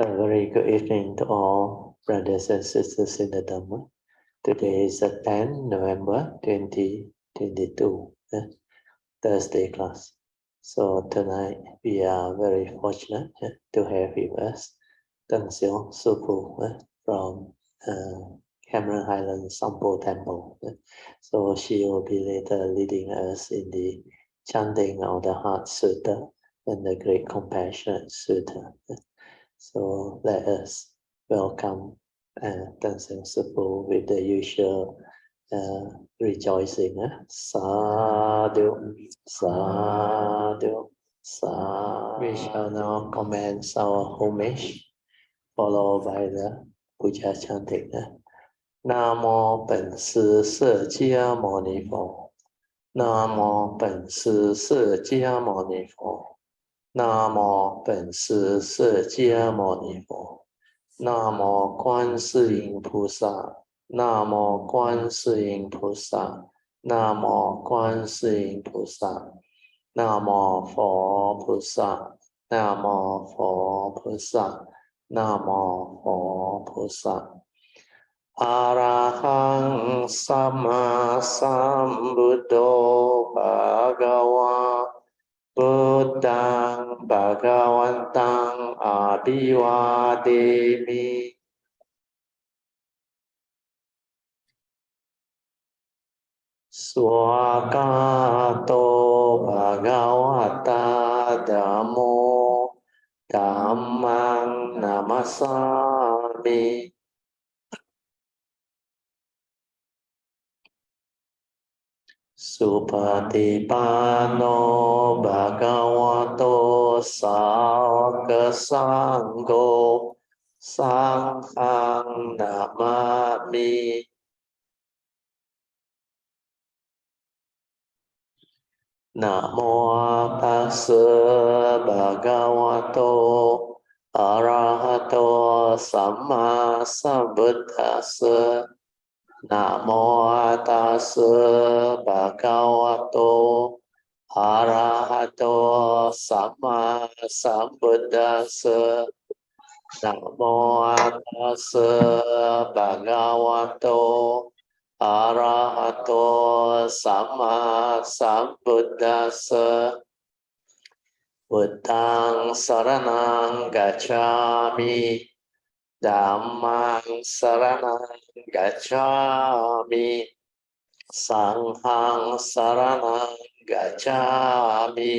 A very good evening to all brothers and sisters in the Dhamma. Today is the 10th November 2022, Thursday class. So tonight we are very fortunate to have with us Tân Xiong Supu from Cameron Highlands Sampo Temple. So she will be later leading us in the chanting of the Heart Sutra and the Great Compassionate Sutra. So let us welcome Tân Xiong Supu with the usual rejoicing. Sadhu, sadhu, sadhu. We shall now commence our homage, followed by the Puja chanting. Nam mô Bổn Sư释迦牟尼佛. Nam mô Bổn Sư释迦牟尼佛. 南无本师释迦牟尼佛，南无观世音菩萨，南无观世音菩萨，南无观世音菩萨，南无佛菩萨，南无佛菩萨，南无佛菩萨。阿拉汉萨玛萨姆多巴嘎哇。 Buddhang Bhagavantang Abhivademi. Swagato Bhagavata Dhammo Dhammang Namasami. Supatipano Bhagavato Sāvaka Sangho Sanghang Namami. Namo Tassa Bhagavato Arahato Samma Sambuddhassa. Namo Tassa Bhagavato Arahato Samma Sambuddhassa. Namo Tassa Bhagavato Arahato Samma Sambuddhassa. Buddhaṃ saranang gacchāmi. Dhammang saranang gacchāmi. Sanghang saranang gacchāmi.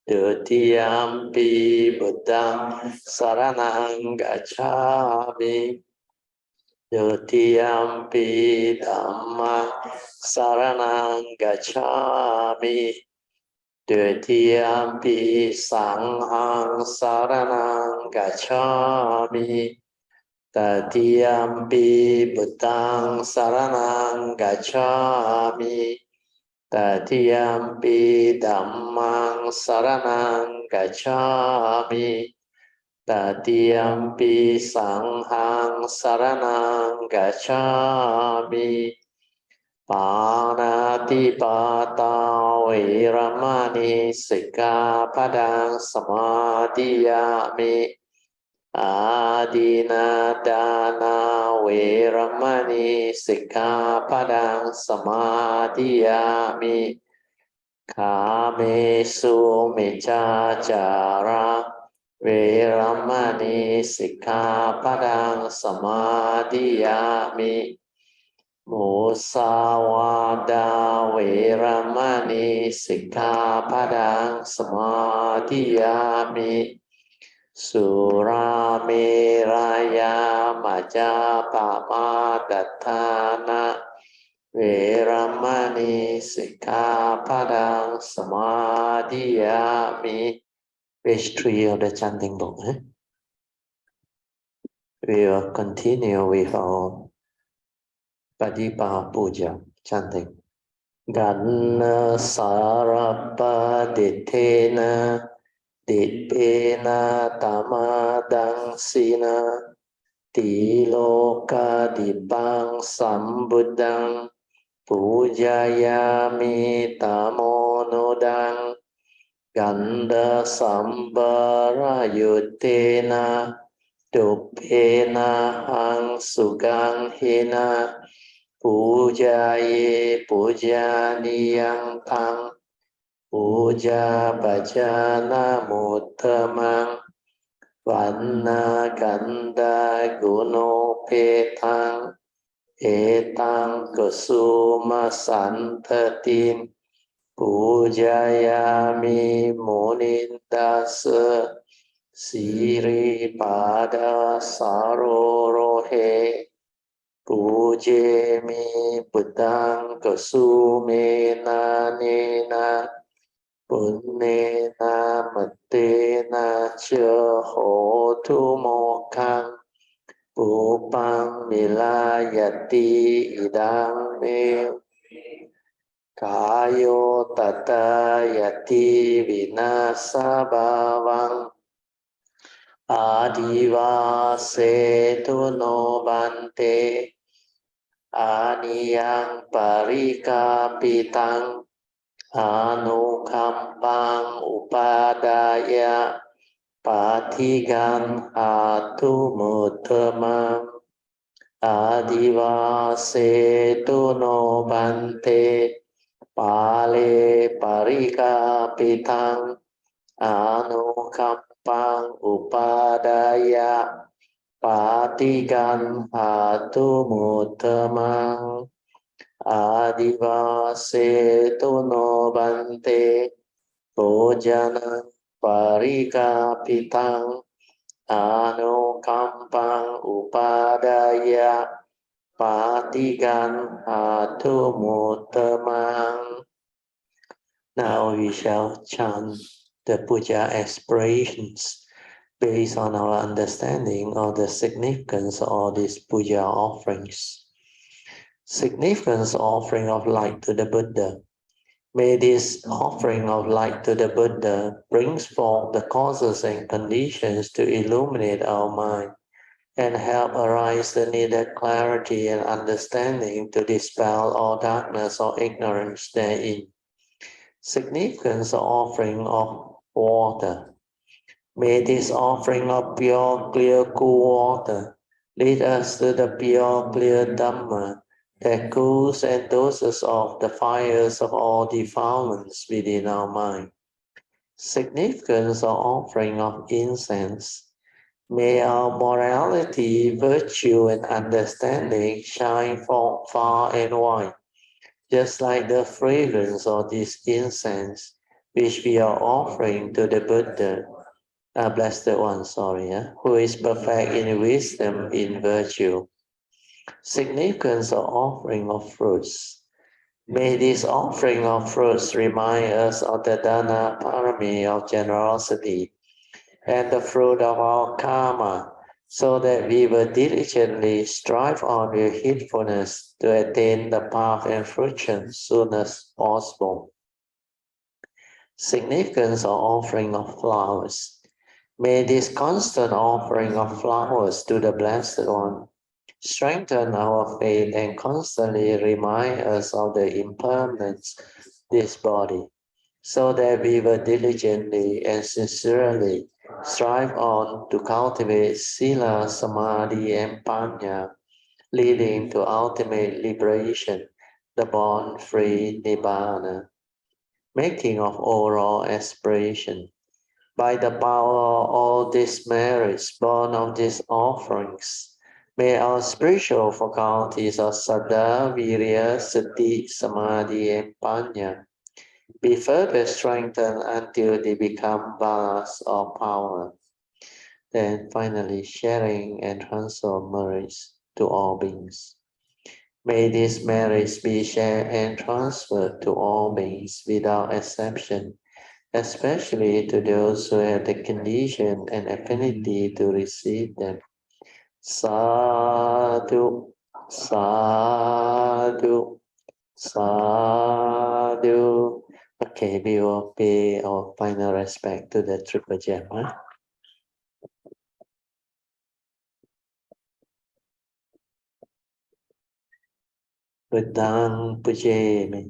Dutiyampi buddhang saranang gacchāmi. Dutiyampi dhammang saranang gacchāmi. Dutiyampi sanghang saranang gacchāmi. Tatiyampi buddhang saranang gacchāmi. Tatiyampi dhammang saranang gacchāmi. Tatiyampi sanghang saranang gacchāmi. Panatipata viramani sikkhapadang samadhiyami. Adinadana viramani sikkhapadang samadhiyami. Kamesu miccācara viramani sikkhapadang samadhiyami. Musawada viramani sikkhapadang samadhiyami. Suramiraya majapamadatthana viramani sikkhapadang samadhiyami. Page 3 of the chanting book. We will continue with our Padipa Puja chanting. Ganna sarabha dittena dippena tamadang sina tiloka dipang sambuddhang pujayami tamonodang Ganda sambara yutena dupena hang sugang hina pujaye pujaniyang tang puja bhajana muttamang vanna ganda guno petang etang kusuma santatim pujayami munindasa siri pada sarorohe pujemi buddhang kusumena nena punnena mattena cha hotu mokkang Upang milayati idang me kayo tatayati vinasa bhavang adivase no bante aniyang parikapitang anukampang upadaya patigan atu muttamang adivase no bante pale parikapitang anukampang upadaya patigan atu muttamang adivase no bante bojana parikapitang anukampang upadaya patigan atu muttamang. Now we shall chant the Puja aspirations based on our understanding of the significance of these Puja offerings. Significance offering of light to the Buddha. May this offering of light to the Buddha brings forth the causes and conditions to illuminate our mind and help arise the needed clarity and understanding to dispel all darkness or ignorance therein. Significance of offering of water. May this offering of pure, clear, cool water lead us to the pure, clear Dhamma that cools and doses off the fires of all defilements within our mind. Significance of offering of incense. May our morality, virtue, and understanding shine forth far and wide, just like the fragrance of this incense which we are offering to the Buddha, blessed one, who is perfect in wisdom, in virtue. Significance of offering of fruits. May this offering of fruits remind us of the dana parami of generosity and the fruit of our karma, so that we will diligently strive on with heedfulness to attain the path and fruition soon as possible. Significance of offering of flowers. May this constant offering of flowers to the Blessed One strengthen our faith and constantly remind us of the impermanence of this body, so that we will diligently and sincerely strive on to cultivate sila, samadhi, and panya, leading to ultimate liberation, the born-free nibbana. Making of oral aspiration. By the power of all these merits born of these offerings, may our spiritual faculties of Saddha, Virya, Sati, Samadhi, and Panya be further strengthened until they become balas or power. Then finally, sharing and transfer merits to all beings. May these merits be shared and transferred to all beings without exception, especially to those who have the condition and affinity to receive them. Sadhu, sadhu, sadhu. Okay, we will pay our final respect to the Triple Gem. Buddhang Pujami.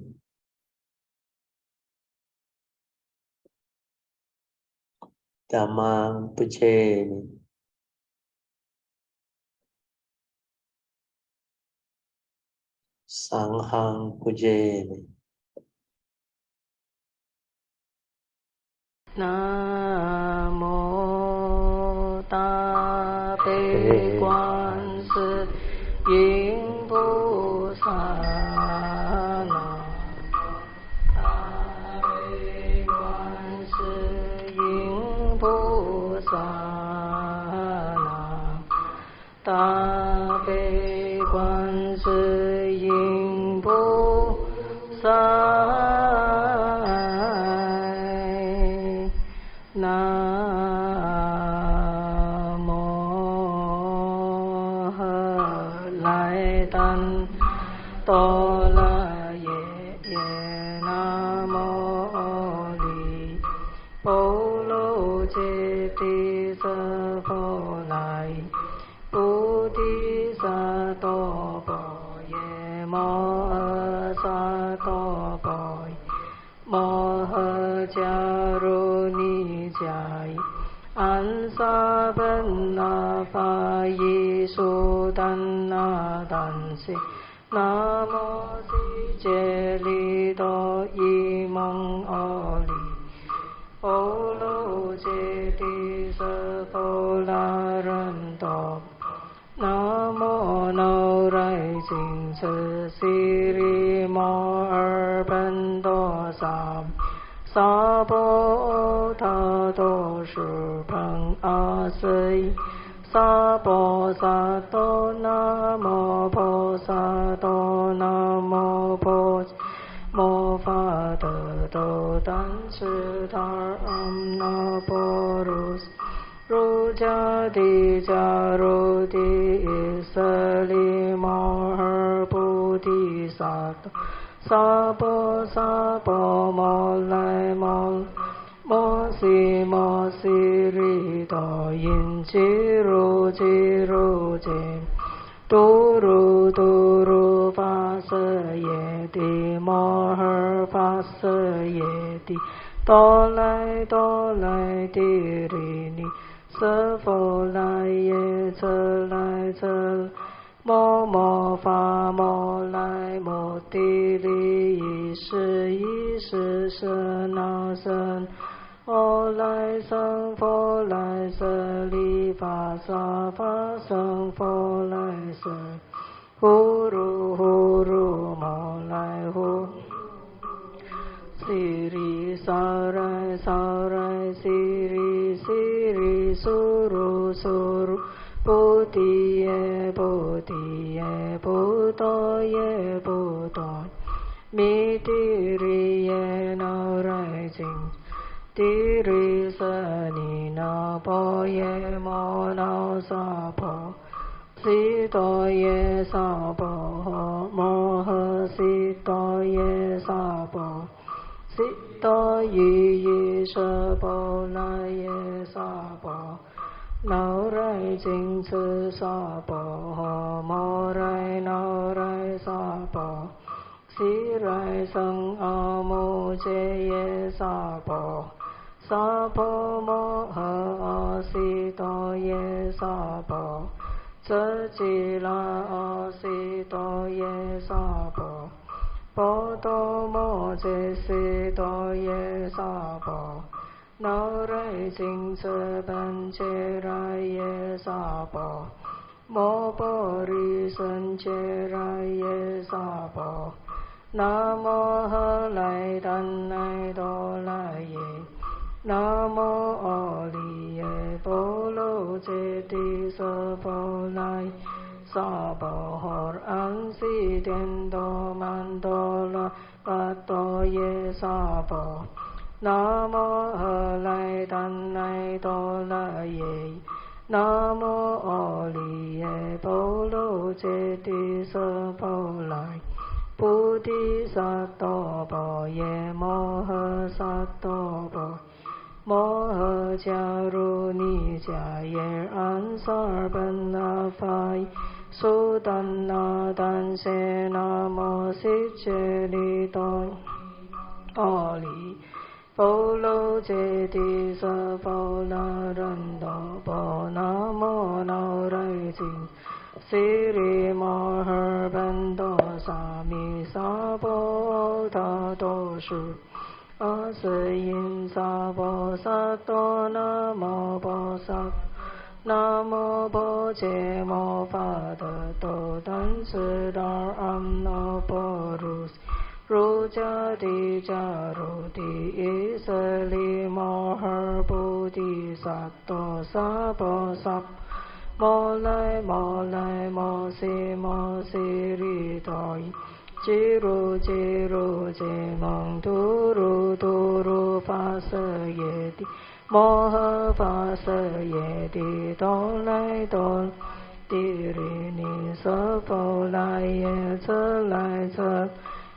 Dhammang Puja Sanghang Puja Nam mô Ta Bế Quan Sư Yến Bồ Sát Ta Bế Quan Sư Yến Bồ Sát Ta Bế Quan Sư Yến Bồ Sát Nam mô Lại Tân Tô La Ye Ye Nam mô Li Bố Lô Chế Ti Sa Phô Lại Bố Ti Sa Tô Bồ Ye Mô Sa Tô Bồ Mô Hơ Cha Ru Ni Chai An Sa Bên Na Pha Yi Su Tan Na Tan Si Nam Mô Si Che Li Do Y Mong O Li Ô Lô Che Ti Sa Phô La Ren To Nam Mô Nâu Rai Jing Sư Si Ri Mo Er Ben Do Sam Sa Bo Ta Do Shu Pang A Sei Sa Bo Sa Do Nam Mô Bo Sa Do Nam Mô Bo Mô Pha Tờ Tô Tan Sư Thar Am Na Po Ru Ru Cha Di Cha Ru Di Sa Li Mo Her Bu Di Sa Sa Bo Mo Lai Mo Mo Si Ri Do Yin Chi Ru Jin Tu Ru Fa Sa Ye Di Mo Her Fa Sa Ye Di Do Lai Di Ri Ni Sa Phô Lai Ye Chơ Lai Mo Fa Mo Lai Mo Ti Li Yi Shi Na Sen O Lai Sang Phô Lai Sa Li Fa Sang Phô Lai Sa Hu Ru Mo Lai Hu Si Ri Sa Rai Si Ri Su Ru Bồ Tì Ye Bồ Tò Ye Bồ Tò Mi Ti Ri Ye Na Rai Jing Ti Ri Sa Ni Na Po Ye Mo Na Sa Po Si To Ye Sa Po Mo Hơ Si To Ye Sa Po Si To Yi Sa Po La Ye Sa Po Nau Rai Jing Sư Sa Po Mo Rai Nau Rai Sa Po Si Rai Sang A Mu Je Ye Sa Po Mo Hơ A Si To Ye Sa Po Chơ Chi La A Si To Ye Sa Po Bo To Mo Je Si To Ye Sa Po Nau Rai Jing Sư Ban Che Rai Ye Sa Po Mo Bo Ri Sun Che Rai Ye Sa Po Nam Mô Hơ Lai Tan Nai Do Lai Ye Nam Mô O Li Ye Bố Lô Che Ti Sa Phô Lai Sa Bo Hor An Si Tien Do Man Do La Bát Do Ye Sa Po Nam Mô Hơ Lai Tan Nai Do Lai Ye Nam Mô O Li Ye Bố Lô Che Ti Sa Phô Lai Bồ Tát Sát Tô Bồ Ye Mô Hơ Sát Tô Bồ Mô Hơ Cha Ru Ni Cha Ye An Sa Ben Na Phai Su Tan Na Tan Se Na Mô Si Che Li Do O Li 波罗揭谛萨婆那人多波那摩那来经悉利摩诃班多萨弥萨婆他多时阿斯因萨婆萨多那摩婆萨南无般伽摩法特多但斯达阿那波如如迦帝迦如帝伊舍利摩诃菩提萨埵萨婆萨摩来摩来摩悉摩悉利多伊吉如吉如吉蒙图如图如发色耶帝摩诃发色耶帝多来多帝利尼娑婆来耶则来则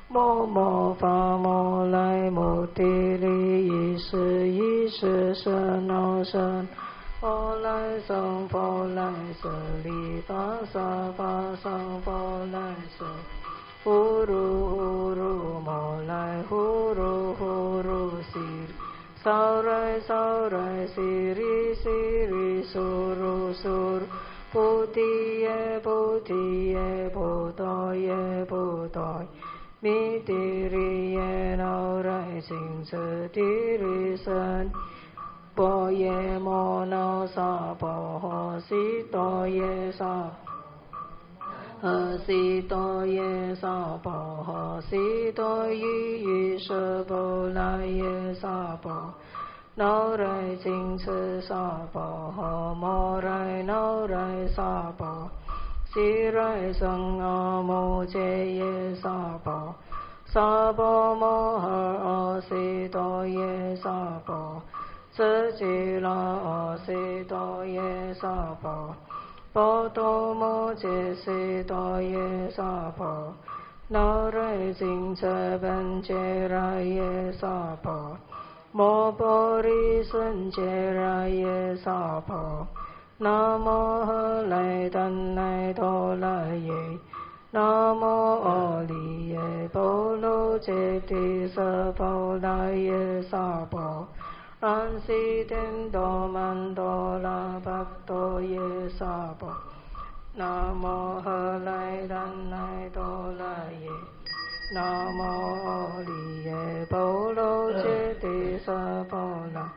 摩摩发摩来摩帝利伊是伊是舍那舍佛来僧佛来舍利法萨法僧佛来舍呼噜呼噜摩来呼噜呼噜悉利扫来扫来悉利悉利苏噜苏噜菩提耶菩提耶菩提耶菩提弥帝利耶那来请此帝利僧波耶摩那萨婆诃悉多耶萨诃悉多耶萨婆诃悉多依依舍婆那耶萨婆那来请此萨婆诃摩来那来萨婆悉来僧阿摩揭耶萨婆萨婆摩诃阿悉多耶萨婆自己拉阿悉多耶萨婆波多摩揭悉多耶萨婆那来请此本揭来耶萨婆摩婆利僧揭来耶萨婆南无阿赖丹那多来耶南无阿利耶波罗揭谛萨婆那耶萨婆安悉天多曼多拉巴多耶萨婆南无阿赖丹那多来耶南无阿利耶波罗揭谛萨婆那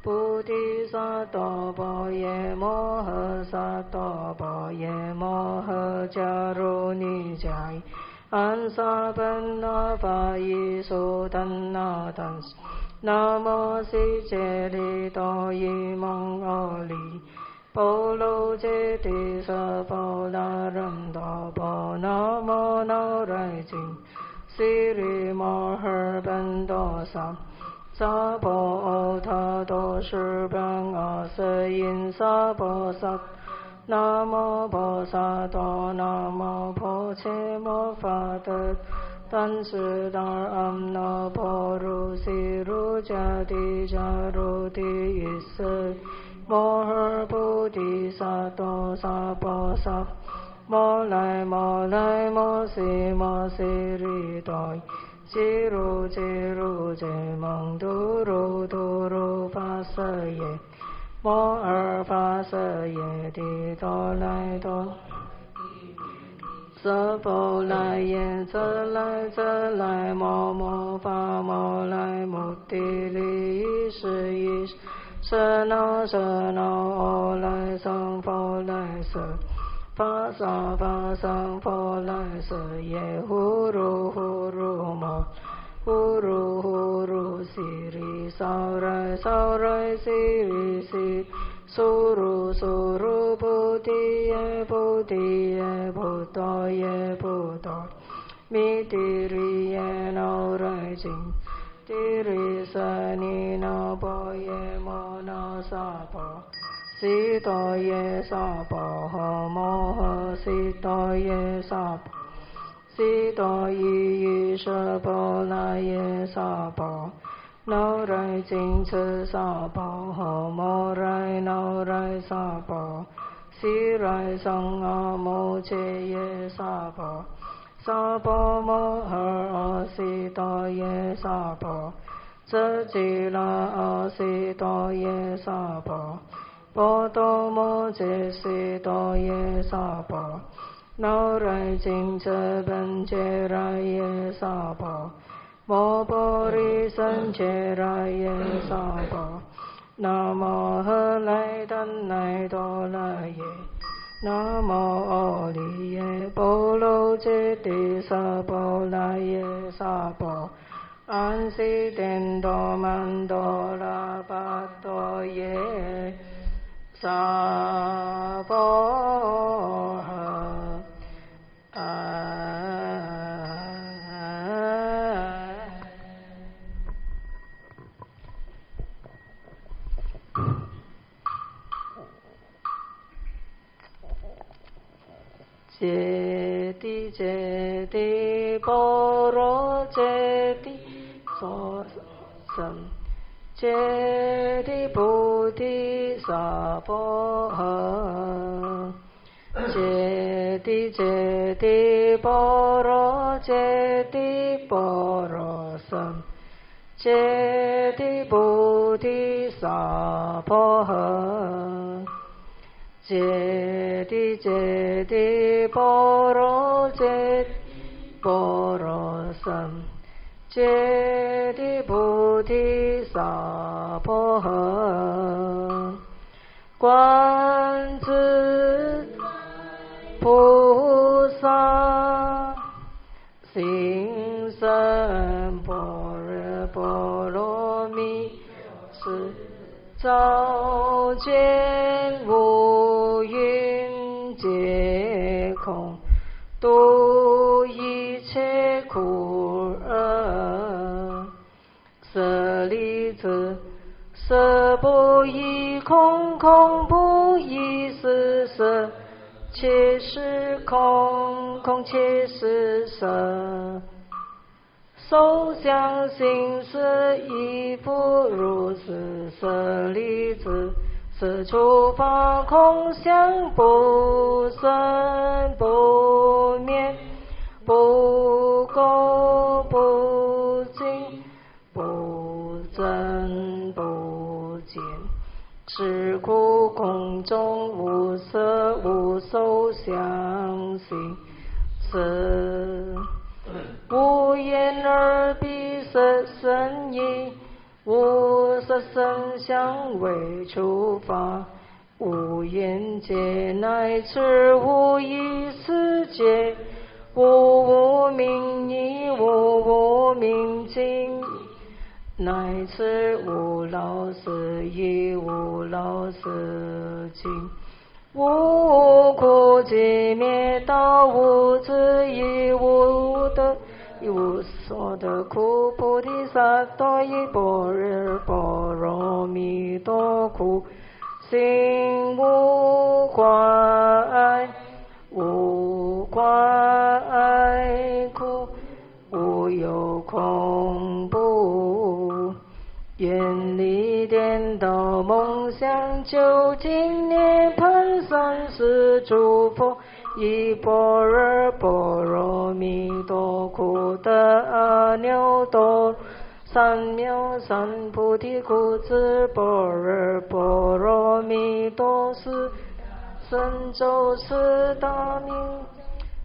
菩提萨埵婆耶摩诃萨埵婆耶摩诃迦如尼迦耶安萨本那法伊苏丹那丹南无悉揭利多伊蒙阿利波罗揭谛萨婆那人多婆那摩那来经悉利摩诃班多萨萨婆他多时般阿瑟因萨婆萨南无婆萨多南无婆伽摩法特但斯达阿那婆如悉如迦帝迦如帝伊舍摩诃菩提萨埵萨婆萨摩来摩来摩悉摩悉利多吉如吉如吉蒙图如图如发色耶摩诃发色耶帝多来多娑婆来耶则来则来摩摩发摩来摩帝利伊是伊舍那舍那阿来僧佛来舍法萨法僧佛来舍耶呼噜呼噜摩呼噜呼噜悉利扫来扫来悉利悉苏噜苏噜菩提耶菩提耶菩提耶菩提弥帝利耶那来经帝利舍尼那婆耶摩那萨婆悉多耶萨婆诃摩诃悉多耶萨婆悉多依依舍婆那耶萨婆那来请此萨婆诃摩来那来萨婆悉来僧阿摩揭耶萨婆萨婆摩诃阿悉多耶萨婆舍吉拉阿悉多耶萨婆，波多摩揭悉多耶萨婆，那来敬者本揭来耶萨婆，摩婆利僧揭来耶萨婆，南无喝来怛那多来耶，南无阿利耶波罗揭谛萨婆来耶萨婆，安悉颠多曼多拉巴多耶萨婆诃。揭谛揭谛波罗揭谛所僧，揭谛菩提萨婆诃。揭谛揭谛波罗揭谛波罗僧，揭谛菩提萨婆诃。揭谛揭谛波罗揭谛波罗僧，揭谛菩提萨婆诃。观自菩萨行深般若波罗蜜是照见五蕴皆空，度一切苦厄。舍利子，色不异空，空不异色，色且是空，空且是色。受想行识亦复如是。舍利子，是诸法空相，不生不灭，不垢不净，不增不减。是故空中无色无受想行识，无眼耳鼻舌身意，无色声香味触法，无眼界乃至无意识界，无无明意，无无明尽，乃至无老死亦无老死尽，无苦集灭道，无智亦无得，亦无所得苦。菩提萨埵依般若波罗蜜多苦，心无挂碍，无挂碍苦，无有恐怖。远离颠倒梦想，究竟涅槃，三世诸佛依般若波罗蜜多苦得阿耨多三藐三菩提苦，自般若波罗蜜多时，神咒四大名，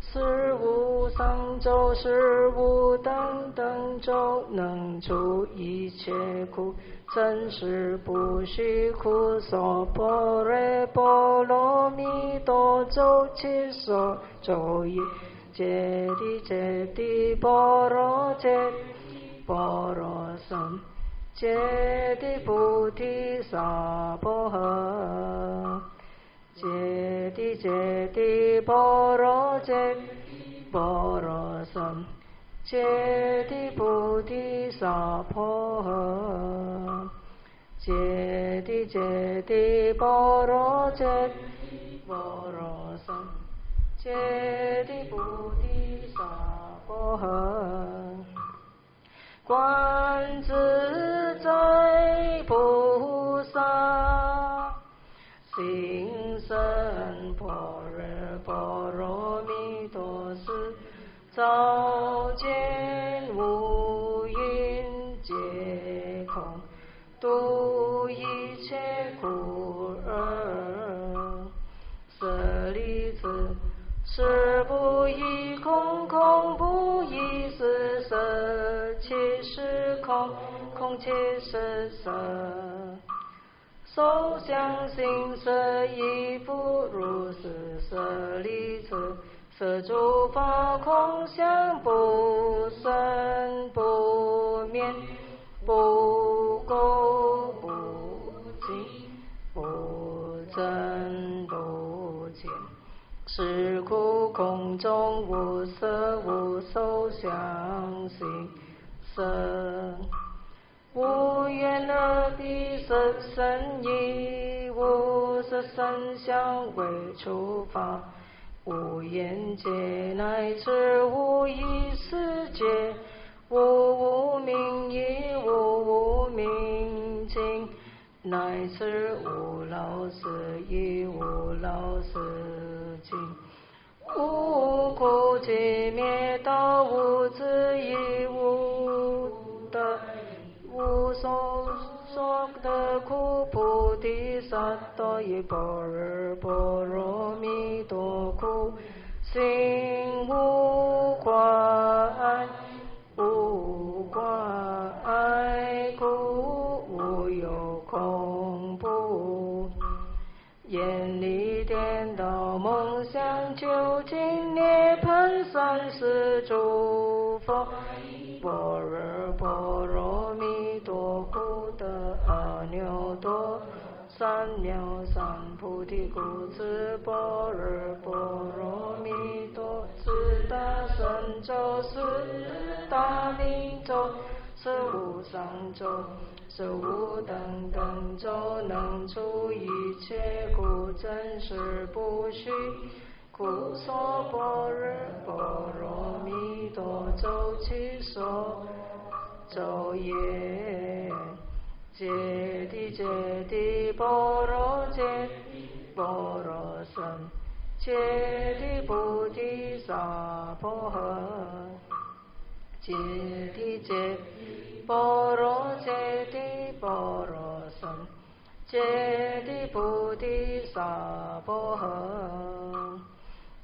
十无上咒，十无等等咒，能除一切苦，真实不虚苦。娑婆诃波罗蜜多咒，其所咒也。揭谛揭谛波罗揭谛波罗僧，揭谛菩提萨婆诃。揭谛揭谛波罗揭谛波罗僧，揭谛菩提萨婆诃。揭谛揭谛波罗揭谛波罗僧，揭谛菩提萨婆诃。观自在菩萨行深般若波罗蜜多时，照见五蕴皆度一切苦厄。舍利子，是不异空，空不异是色，即是空，空即是色。受想行识亦复如是。舍利子，是诸法空相，不生不灭，不垢不净，不增不减。是故空中无色无受想行识，无眼耳鼻舌身意，无色声香味触法，无眼界，乃至无意识界，无明亦无无明尽，乃至无老死亦无老死尽。无苦集灭道，无智亦无得，无所得苦。菩提萨埵依般若波罗蜜多苦，心无挂碍，无挂碍故，无有恐怖。眼里颠倒梦想，究竟涅槃，三世诸佛。般若波罗蜜多苦得阿耨多三藐三菩提，故知般若波罗蜜多是大神咒，是大明咒，是无上咒，是无等等咒，能除一切苦，真实不虚。故说般若波罗蜜多咒，其所咒也。揭谛揭谛般若揭般若僧，揭谛菩提萨婆诃。揭谛揭谛般若揭谛般若僧，揭谛菩提萨婆诃。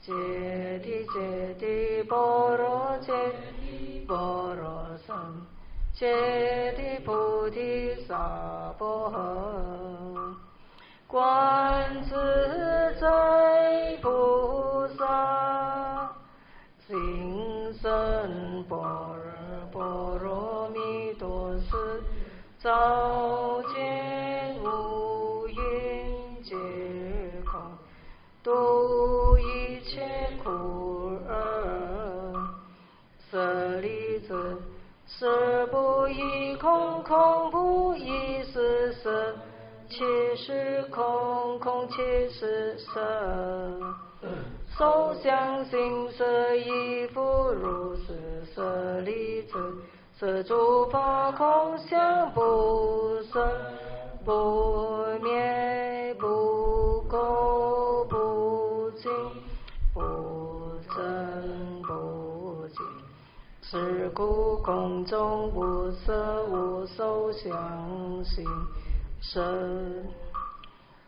揭谛揭谛般若揭谛般若僧，揭谛菩提萨婆诃。观自在菩萨，行深般若波罗蜜多时，照见五蕴皆空，度一切苦厄。舍利子，是不异空，空不异是色，其是空，空即是色。受想行识亦复如是。舍利子，是诸法空相，不生不灭，不垢不净，不增不减。是故空中无色无受想行识，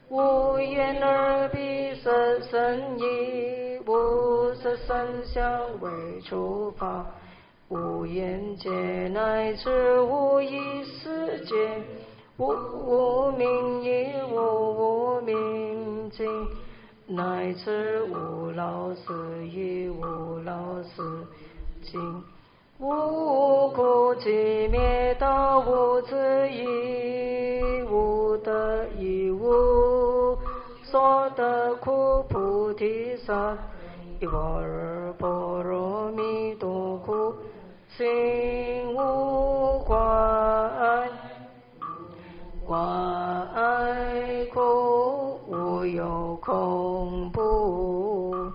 无眼耳鼻舌身意，无色声香味触法，无眼界，乃至无意识界，无明亦无无明尽，乃至无老死亦无老死尽。无苦集灭道，无智亦无得，亦无所得苦。菩提萨埵依般若波罗蜜多苦，心无挂碍，挂碍故，无有恐怖。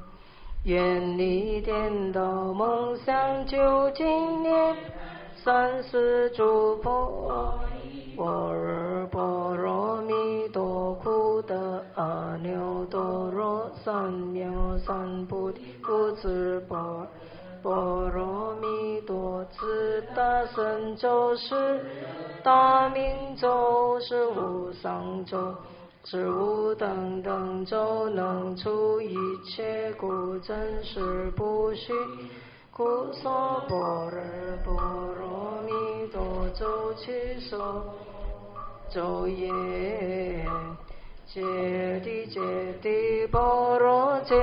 远离颠倒梦想，究竟涅三世诸佛。般若波罗蜜多苦得阿耨多罗三藐三菩提，故知般般若蜜多自大神咒是大明咒，是无上咒，是无等等咒，能除一切故，真实不虚。故娑婆日般若蜜多咒其所咒也。揭谛揭谛般若揭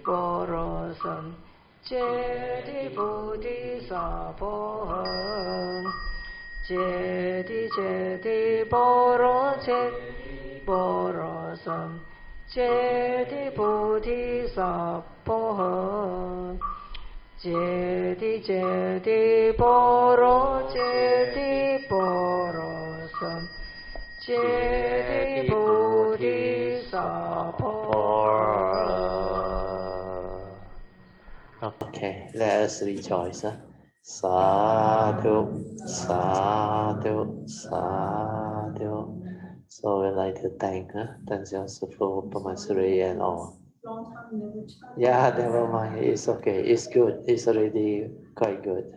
般若僧，揭谛菩提萨婆诃。揭谛揭谛般若揭般若僧，揭谛菩提萨婆诃。揭谛揭谛般若揭谛般若僧，揭谛菩提萨婆诃。Okay, let us rejoice. Sadhu, sadhu, sadhu. So we'd like to thank Tansiang Pamasuri and all. Yeah, never mind. It's okay. It's good. It's already quite good.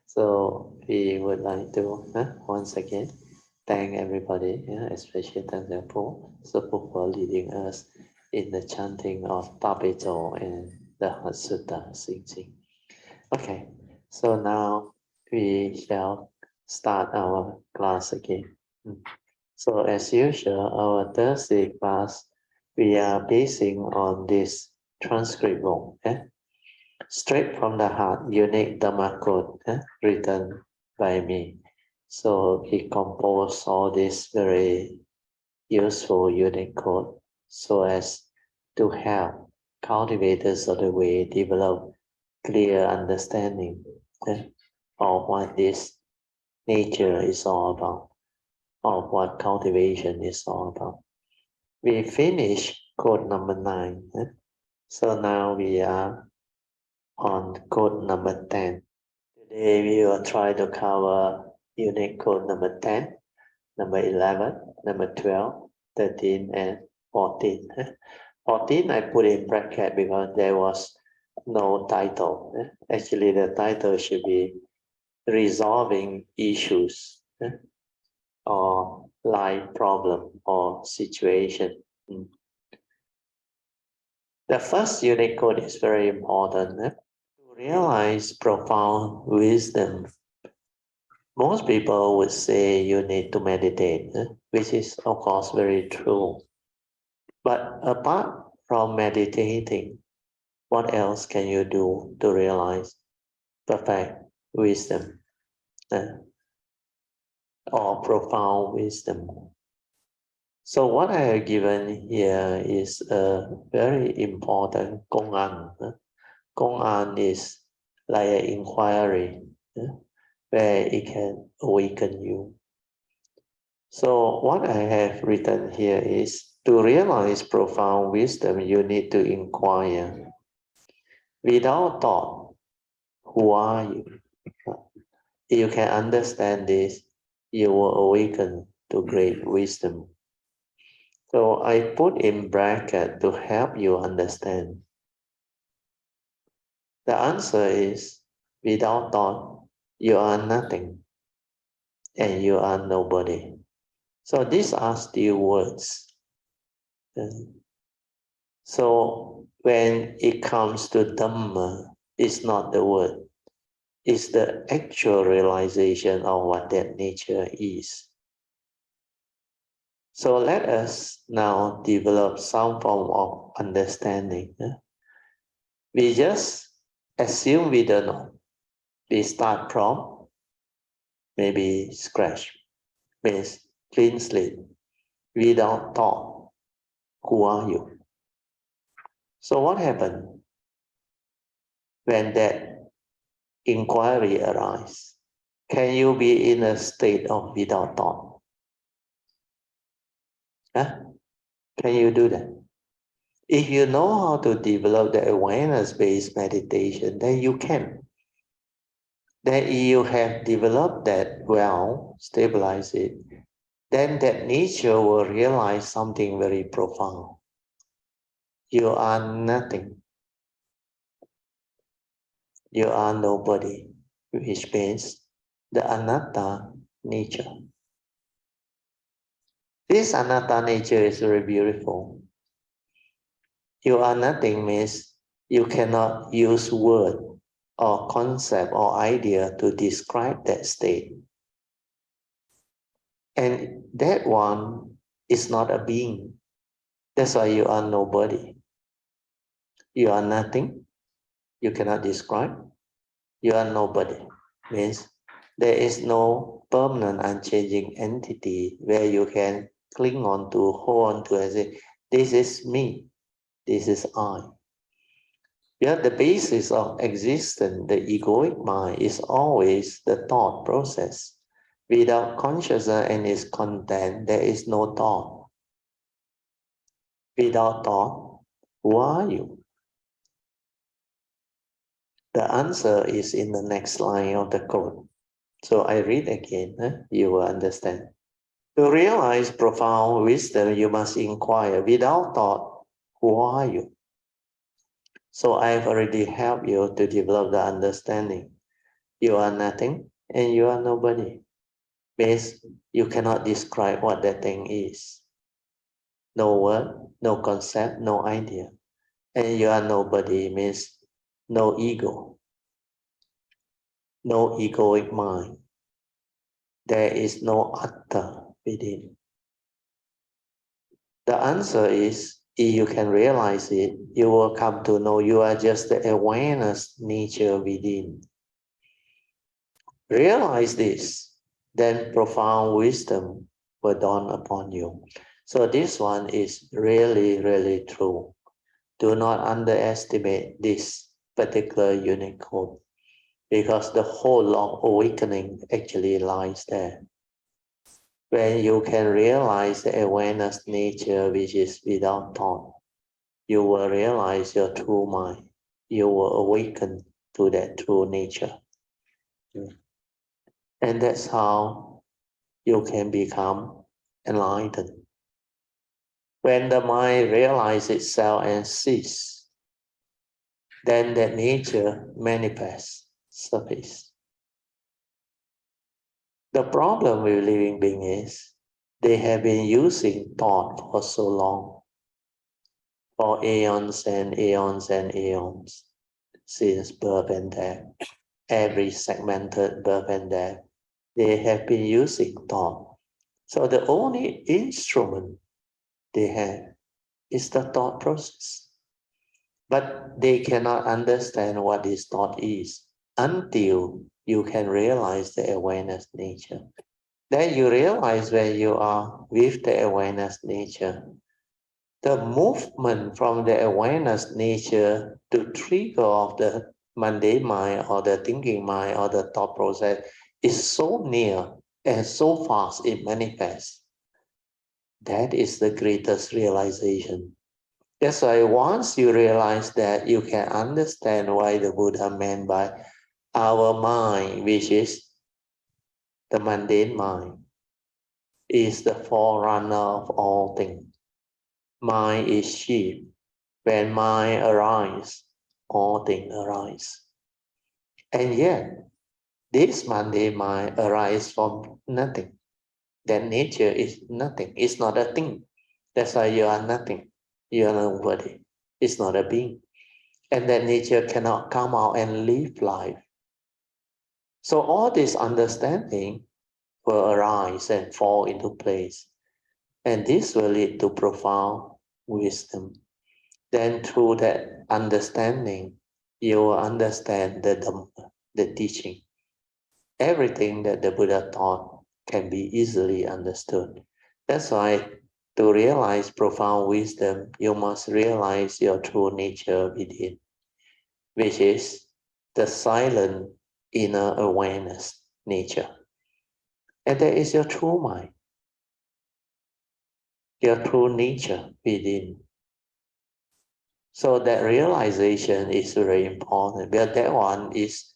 So we would like to once again thank everybody, especially Tansiang for leading us in the chanting of Tabezo and the Sutra Jing. Okay, so now we shall start our class again. So as usual, our Thursday class, we are basing on this transcript book, straight from the heart, unique Dhamma code, written by me. So he composed all this very useful unique code so as to help cultivators of the way develop clear understanding of what this nature is all about, of what cultivation is all about. We finished code number 9. So now we are on code number 10. Today we will try to cover unique code number 10, number 11, number 12, 13, and 14. 14 I put in bracket because there was no title. Actually, the title should be resolving issues or life problem or situation. The first unique code is very important. To realize profound wisdom, most people would say you need to meditate, which is of course very true. But apart from meditating, what else can you do to realize perfect wisdom or profound wisdom? So what I have given here is a very important Gong-an. Gong-an is like an inquiry where it can awaken you. So what I have written here is, to realize profound wisdom, you need to inquire. Without thought, who are you? If you can understand this, you will awaken to great wisdom. So I put in bracket to help you understand. The answer is, without thought, you are nothing and you are nobody. So these are still words. So when it comes to Dhamma, it's not the word. It's the actual realization of what that nature is. So let us now develop some form of understanding. We just assume we don't know. We start from maybe scratch, means clean slate, without thought. Who are you? So what happened when that inquiry arises? Can you be in a state of without thought? Can you do that? If you know how to develop the awareness-based meditation, then you can. Then you have developed that well, stabilize it, then that nature will realize something very profound. You are nothing. you are nobody, which means the anatta nature. This anatta nature is very beautiful. You are nothing means you cannot use word or concept or idea to describe that state. And that one is not a being. That's why you are nobody. You are nothing. You cannot describe. You are nobody. Means there is no permanent unchanging entity where you can cling on to, hold on to and say, this is me. This is I. Yeah, the basis of existence, the egoic mind, is always the thought process. Without consciousness and its content, there is no thought. Without thought, who are you? The answer is in the next line of the quote. So I read again, you will understand. To realize profound wisdom, you must inquire. Without thought, who are you? So I've already helped you to develop the understanding. You are nothing and you are nobody. Means you cannot describe what that thing is. No word, no concept, no idea. And you are nobody means no ego, no egoic mind. There is no atta within. The answer is, if you can realize it, you will come to know you are just the awareness nature within. Realize this, then profound wisdom will dawn upon you. So this one is really, really true. Do not underestimate this particular unique code, because the whole of awakening actually lies there. When you can realize the awareness nature which is without thought, you will realize your true mind. You will awaken to that true nature. And that's how you can become enlightened. When the mind realizes itself and ceases, then that nature manifests, surface. The problem with living beings is they have been using thought for so long, for aeons and aeons and aeons, since birth and death. Every segmented birth and death, they have been using thought. So the only instrument they have is the thought process. But they cannot understand what this thought is until you can realize the awareness nature. Then you realize when you are with the awareness nature, the movement from the awareness nature to trigger of the mundane mind or the thinking mind or the thought process is so near and so fast it manifests. That is the greatest realization. That's why once you realize that, you can understand why the Buddha meant by our mind, which is the mundane mind, is the forerunner of all things. Mind is sheep. When mind arises, all things arise. And yet, this mundane mind arises from nothing. That nature is nothing. It's not a thing. That's why you are nothing. You are nobody. It's not a being. And that nature cannot come out and live life. So all this understanding will arise and fall into place. And this will lead to profound wisdom. Then through that understanding, you will understand the Dhamma, the teaching. Everything that the Buddha taught can be easily understood. That's why to realize profound wisdom, you must realize your true nature within, which is the silent inner awareness nature. And that is your true mind, your true nature within. So that realization is very important, because that one is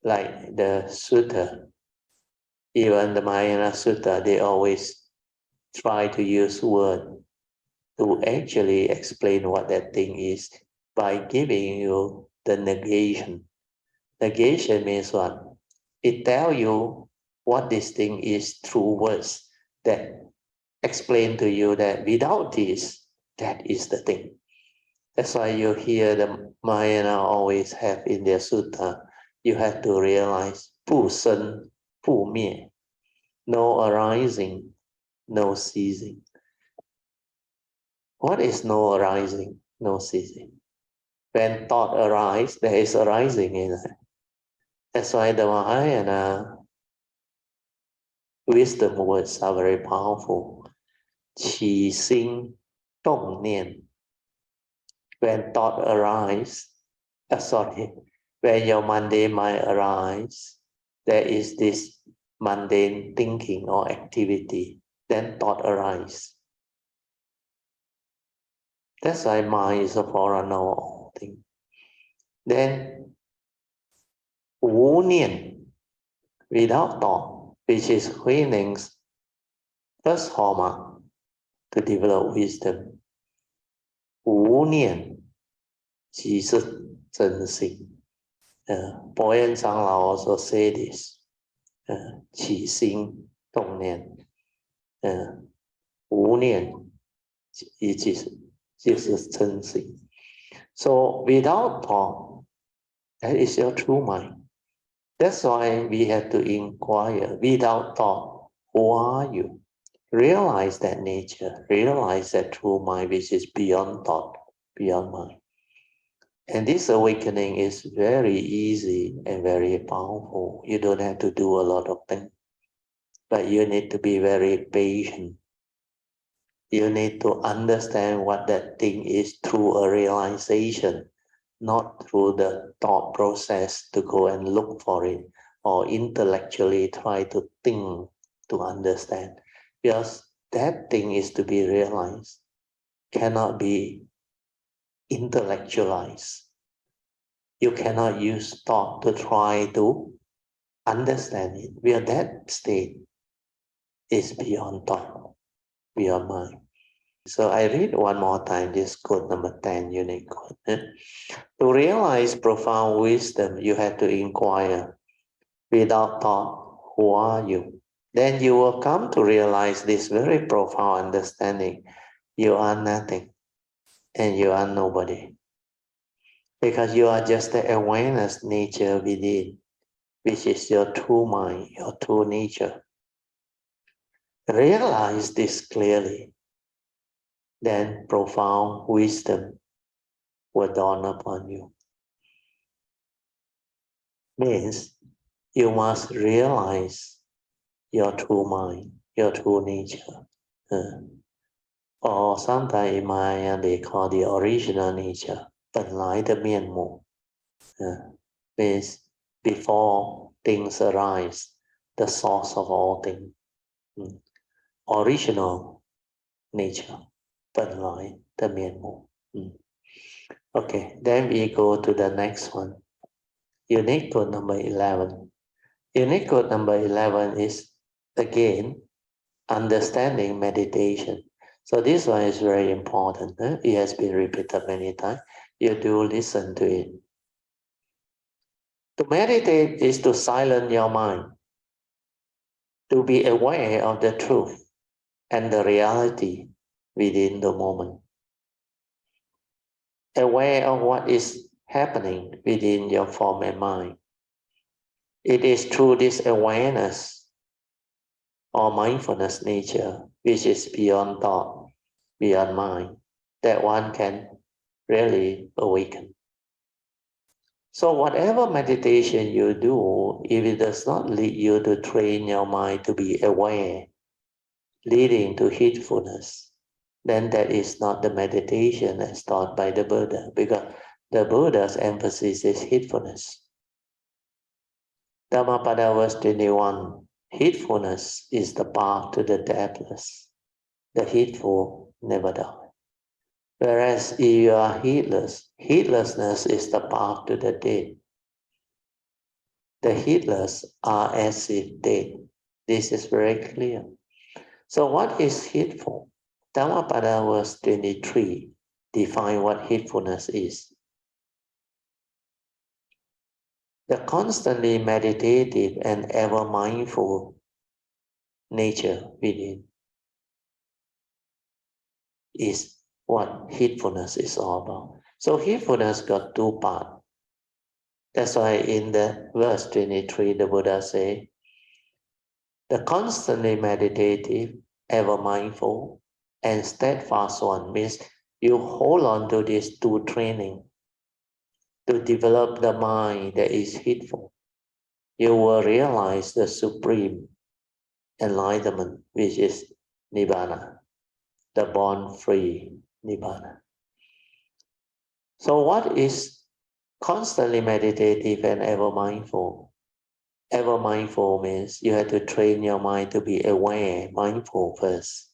like the Sutra. Even the Mahayana Sutta, they always try to use word to actually explain what that thing is. by giving you the negation. Negation means what? It tells you what this thing is through words that explain to you that without this, that is the thing. That's why you hear the Mahayana always have in their sutta, you have to realize 不生不灭, no arising, no ceasing. What is no arising, no ceasing? When thought arises, there is arising in it. That's why the Mahayana wisdom words are very powerful. 起心动念. When thought arises, when your mundane mind arises, there is this mundane thinking or activity, then thought arises. That's why mind is a forerunner of all things. Then 无念, without thought, which is Huineng's first hallmark to develop wisdom. 无念即是真心。博彦长老 also say this. 起心动念，无念也就是真心。So without thought, that is your true mind. That's why we have to inquire. Without thought, who are you? Realize that nature. Realize that true mind, which is beyond thought, beyond mind. And this awakening is very easy and very powerful. You don't have to do a lot of things, but you need to be very patient. You need to understand what that thing is through a realization, not through the thought process to go and look for it or intellectually try to think to understand. Because that thing is to be realized, cannot be intellectualized. You cannot use thought to try to understand it. Where that state is beyond thought, beyond mind. So I read one more time this quote number 10, unique quote. To realize profound wisdom, you have to inquire. Without thought, who are you? Then you will come to realize this very profound understanding. You are nothing and you are nobody. Because you are just the awareness nature within, which is your true mind, your true nature. Realize this clearly, then profound wisdom will dawn upon you. Means you must realize your true mind, your true nature. Or sometimes in Maya they call the original nature, 本来的面目. Means before things arise, the source of all things. Original nature, 本来的面目. Okay, then we go to the next one. Unique code number 11. Unique code number 11 is, again, understanding meditation. So this one is very important. It has been repeated many times. You do listen to it. To meditate is to silence your mind, to be aware of the truth and the reality within the moment. Aware of what is happening within your form and mind. It is through this awareness or mindfulness nature, which is beyond thought, beyond mind, that one can really awaken. So whatever meditation you do, if it does not lead you to train your mind to be aware, leading to heedfulness, then that is not the meditation as taught by the Buddha, because the Buddha's emphasis is heedfulness. Dhammapada verse 21, heedfulness is the path to the deathless. The heedful never die. Whereas if you are heedless, heedlessness is the path to the dead. The heedless are as if dead. This is very clear. So what is heedful? Dhammapada verse 23 define what heedfulness is. The constantly meditative and ever mindful nature within is what heedfulness is all about. So heedfulness got two parts. That's why in the verse 23, the Buddha say, the constantly meditative, ever mindful, and steadfast one means you hold on to these two training to develop the mind that is heedful. You will realize the supreme enlightenment, which is Nibbana, the born-free Nibbana. So what is constantly meditative and ever mindful? Ever mindful means you have to train your mind to be aware, mindful first,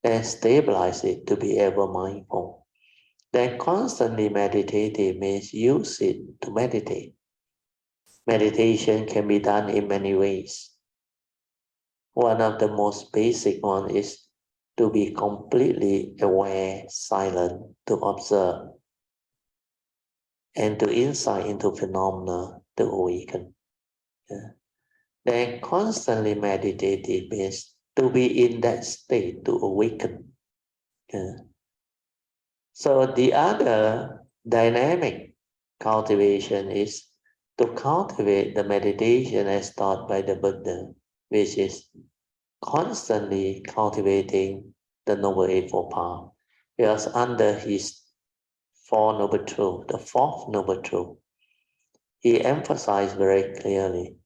then stabilize it to be ever mindful. Then constantly meditative means use it to meditate. Meditation can be done in many ways. One of the most basic one is to be completely aware, silent, to observe, and to insight into phenomena to awaken. Yeah. Then constantly meditative means to be in that state to awaken. Yeah. So the other dynamic cultivation is to cultivate the meditation as taught by the Buddha, which is constantly cultivating the Noble Eightfold Path. Because under his Four Noble Truths, the fourth Noble Truth, he emphasized very clearly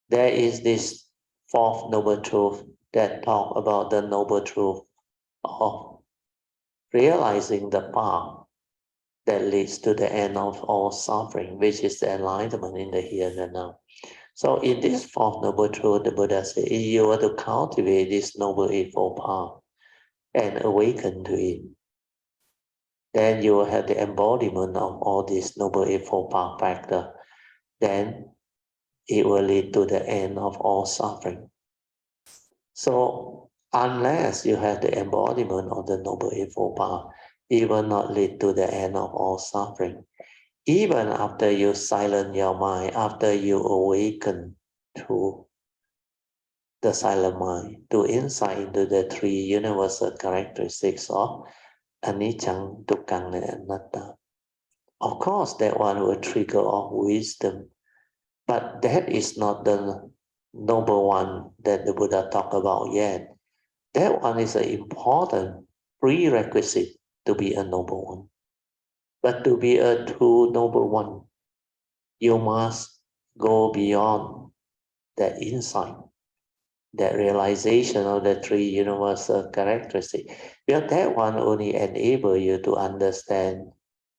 there is this fourth Noble Truth that talk about the Noble Truth of realizing the path that leads to the end of all suffering, which is the enlightenment in the here and the now. So in this fourth Noble Truth, the Buddha said, if you were to cultivate this Noble Eightfold Path and awaken to it, then you will have the embodiment of all these Noble Eightfold Path factor. Then it will lead to the end of all suffering. So unless you have the embodiment of the Noble Eightfold Path, it will not lead to the end of all suffering. Even after you silence your mind, after you awaken to the silent mind, to insight into the three universal characteristics of anicca, dukkha, and anatta. Of course, that one will trigger off wisdom, but that is not the noble one that the Buddha talked about yet. That one is an important prerequisite to be a noble one. But to be a true noble one, you must go beyond that insight, that realization of the three universal characteristics. Because that one only enables you to understand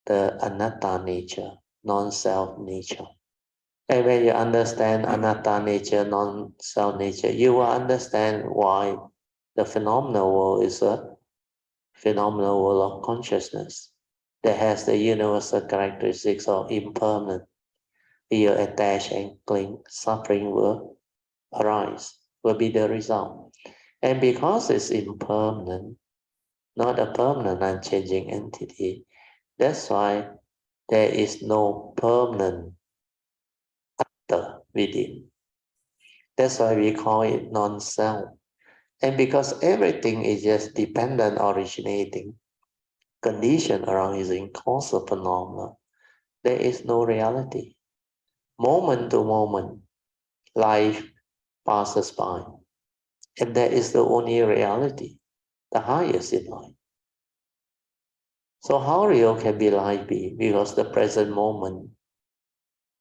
the anatta nature, non-self nature. And when you understand anatta nature, non-self nature, you will understand why the phenomenal world is a phenomenal world of consciousness that has the universal characteristics of impermanent. If you attach and cling, suffering will arise, will be the result. And because it's impermanent, not a permanent unchanging entity, that's why there is no permanent within. That's why we call it non-self. And because everything is just dependent originating, condition arising, causal phenomena, there is no reality. Moment to moment, life passes by. And that is the only reality, the highest in life. So how real can be life be? Because the present moment,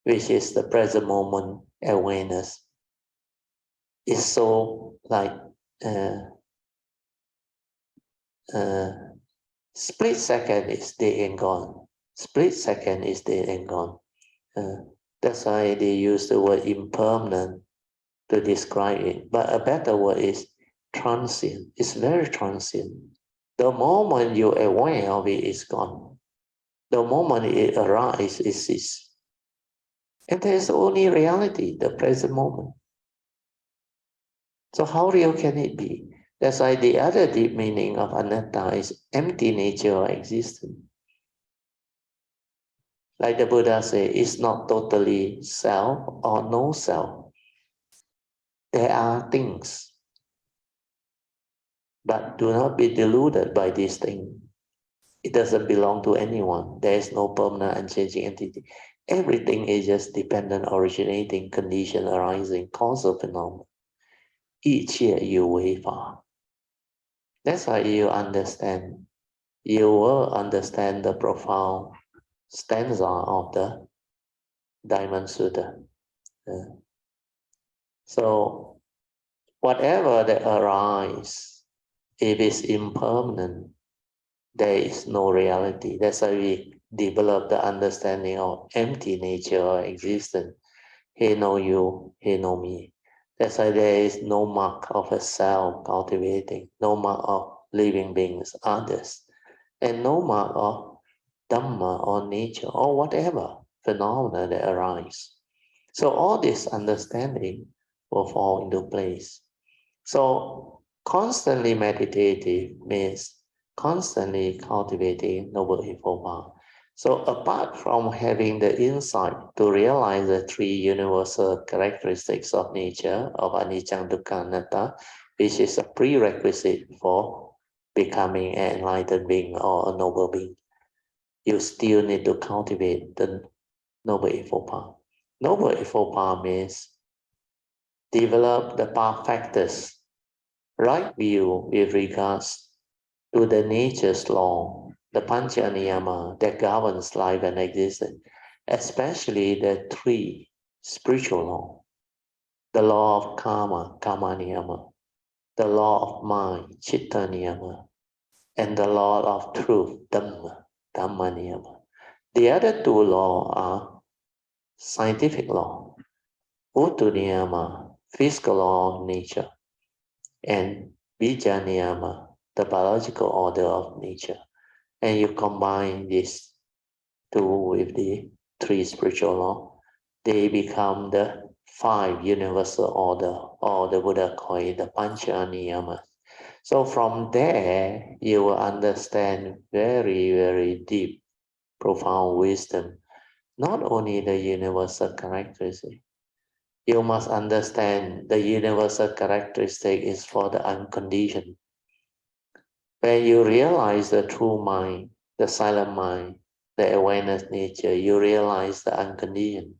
which is the present moment awareness, is so like split second is dead and gone. Split second is dead and gone. That's why they use the word impermanent to describe it. But a better word is transient. It's very transient. The moment you're aware of it, it's gone. The moment it arises, it ceases. And there's only reality, the present moment. So how real can it be? That's why the other deep meaning of anatta is empty nature or existence. Like the Buddha said, it's not totally self or no self. There are things, but do not be deluded by these things. It doesn't belong to anyone. There is no permanent unchanging entity. Everything is just dependent, originating, condition, arising, causal phenomenon. Each year you waver. That's why you understand. You will understand the profound stanza of the Diamond Sutra. So whatever that arises, if it's impermanent, there is no reality. That's why we develop the understanding of empty nature or existence. He know you, he know me. That's why there is no mark of a self cultivating, no mark of living beings, others, and no mark of Dhamma or nature or whatever phenomena that arise. So all this understanding will fall into place. So constantly meditative means constantly cultivating Noble Eightfold Path. So apart from having the insight to realize the three universal characteristics of nature, of anicca, dukkha, anatta, which is a prerequisite for becoming an enlightened being or a noble being, you still need to cultivate the Noble Eightfold Path. Noble Eightfold Path means develop the path factors, right view with regards to the nature's law, the pancha niyama that governs life and existence, especially the three spiritual laws, the law of karma, karma niyama, the law of mind, chitta niyama, and the law of truth, dhamma, dhamma niyama. The other two laws are scientific law, utu niyama, physical law of nature, and bija niyama, the biological order of nature. And you combine these two with the three spiritual laws, they become the five universal order, or the Buddha called it the pancha niyama. So from there, you will understand very, very deep, profound wisdom. Not only the universal characteristic, you must understand the universal characteristic is for the unconditioned. When you realize the true mind, the silent mind, the awareness nature, you realize the unconditioned.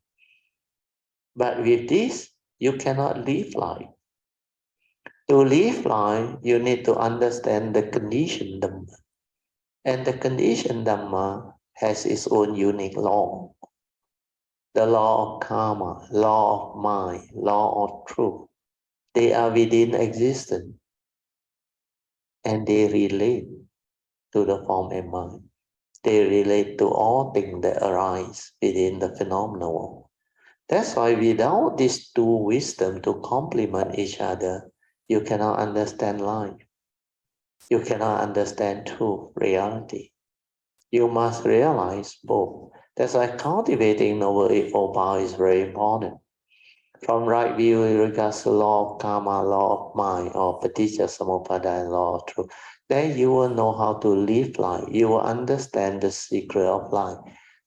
But with this, you cannot live life. To live life, you need to understand the conditioned Dhamma. And the conditioned Dhamma has its own unique law. The law of karma, law of mind, law of truth. They are within existence and they relate to the form and mind. They relate to all things that arise within the phenomenal world. That's why without these two wisdom to complement each other, you cannot understand life. You cannot understand truth, reality. You must realize both. That's why cultivating Noble Eightfold Path is very important. From right view in regards to law of karma, law of mind, or paticca samuppada, law of truth, then you will know how to live life. You will understand the secret of life.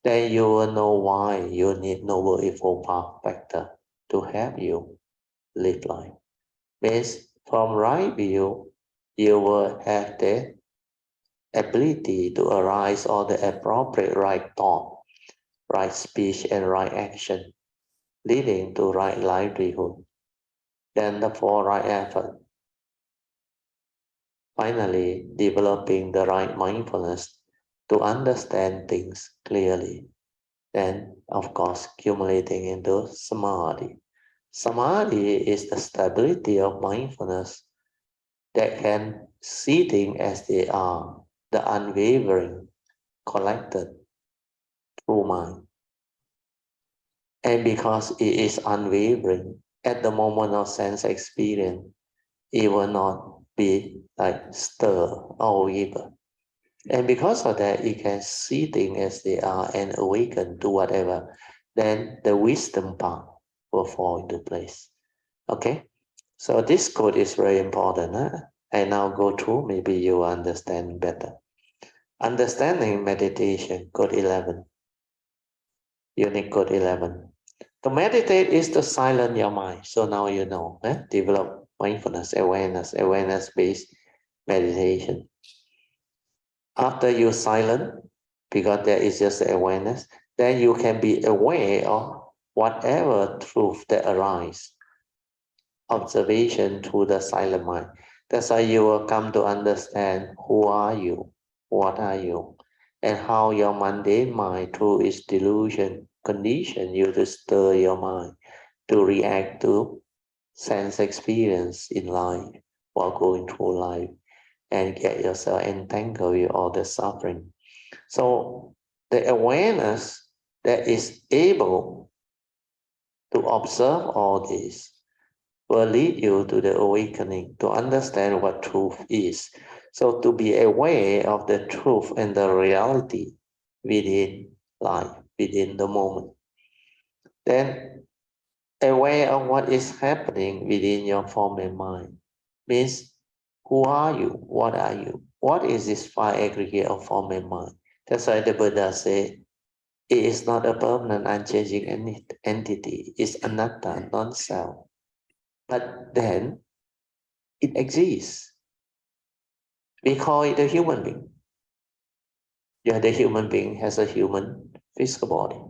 Then you will know why you need Noble Eightfold Path factor to help you live life. Means from right view, you will have the ability to arise all the appropriate right thought, right speech, and right action, leading to right livelihood. Then the four right effort. Finally, developing the right mindfulness to understand things clearly. Then, of course, accumulating into samadhi. Samadhi is the stability of mindfulness that can see things as they are, the unwavering, collected, true mind. And because it is unwavering, at the moment of sense experience, it will not be like stir or waver. And because of that, it can see things as they are and awaken to whatever. Then the wisdom part will fall into place. Okay? So this code is very important. Huh? I now go through, maybe you will understand better. Understanding meditation, code 11. Unique code 11. To meditate is to silence your mind. So now you know, develop mindfulness, awareness-based meditation. After you silent, because there is just awareness, then you can be aware of whatever truth that arises. Observation through the silent mind. That's how you will come to understand who are you, what are you, and how your mundane mind, through its delusion, condition you to stir your mind to react to sense experience in life while going through life and get yourself entangled with all the suffering. So the awareness that is able to observe all this will lead you to the awakening, to understand what truth is. So to be aware of the truth and the reality within life, within the moment. Then aware of what is happening within your form and mind means who are you? What are you? What is this five aggregate of form and mind? That's why the Buddha said, it is not a permanent, unchanging entity. It's anatta, non-self. But then it exists. We call it a human being. Yeah, the human being has a human physical body.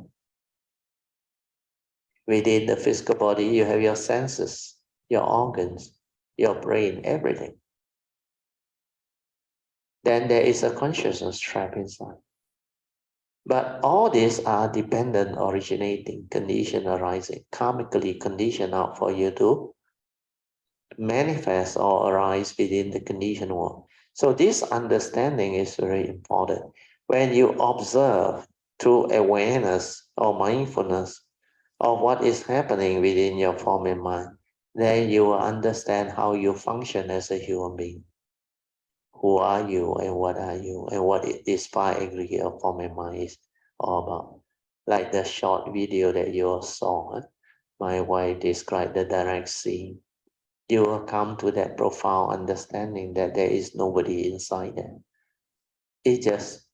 Within the physical body, you have your senses, your organs, your brain, everything. Then there is a consciousness trapped inside. But all these are dependent, originating, condition arising, karmically conditioned out for you to manifest or arise within the conditioned world. So this understanding is very important. When you observe through awareness or mindfulness of what is happening within your form and mind, then you will understand how you function as a human being. Who are you and what are you and what this five aggregate of form and mind is all about. Like the short video that you all saw, my wife described the direct scene. You will come to that profound understanding that there is nobody inside there. It's just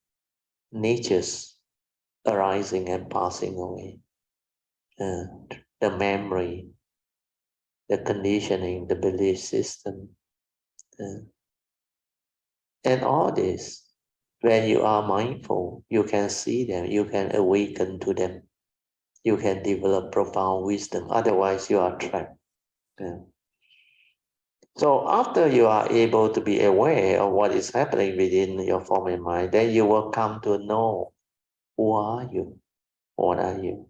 nature's arising and passing away. The memory, the conditioning, the belief system, and all this. When you are mindful, you can see them, you can awaken to them, you can develop profound wisdom. Otherwise, you are trapped. So after you are able to be aware of what is happening within your form and mind, then you will come to know who are you, what are you,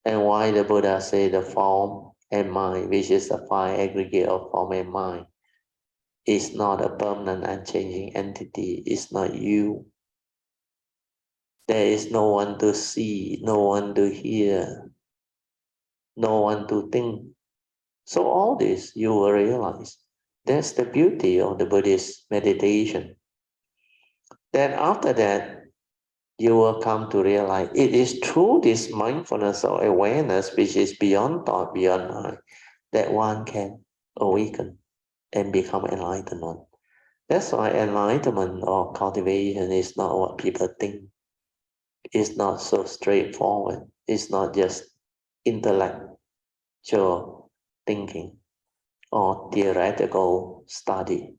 and why the Buddha say the form and mind, which is the five aggregate of form and mind, is not a permanent, unchanging entity. It's not you. There is no one to see, no one to hear, no one to think. So all this you will realize. That's the beauty of the Buddhist meditation. Then after that, you will come to realize it is through this mindfulness or awareness, which is beyond thought, beyond mind, that one can awaken and become enlightenment. That's why enlightenment or cultivation is not what people think. It's not so straightforward. It's not just intellectual thinking or theoretical study.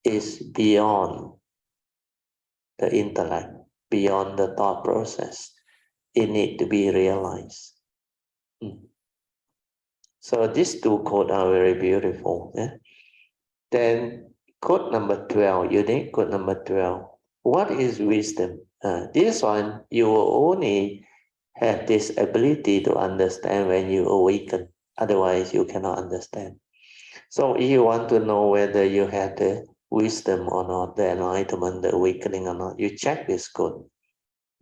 It's beyond the intellect, beyond the thought process. It needs to be realized. So these two quotes are very beautiful. Then quote number 12, unique quote number 12. What is wisdom? This one, you will only have this ability to understand when you awaken. Otherwise, you cannot understand. So if you want to know whether you have the wisdom or not, the enlightenment, the awakening or not, you check this quote.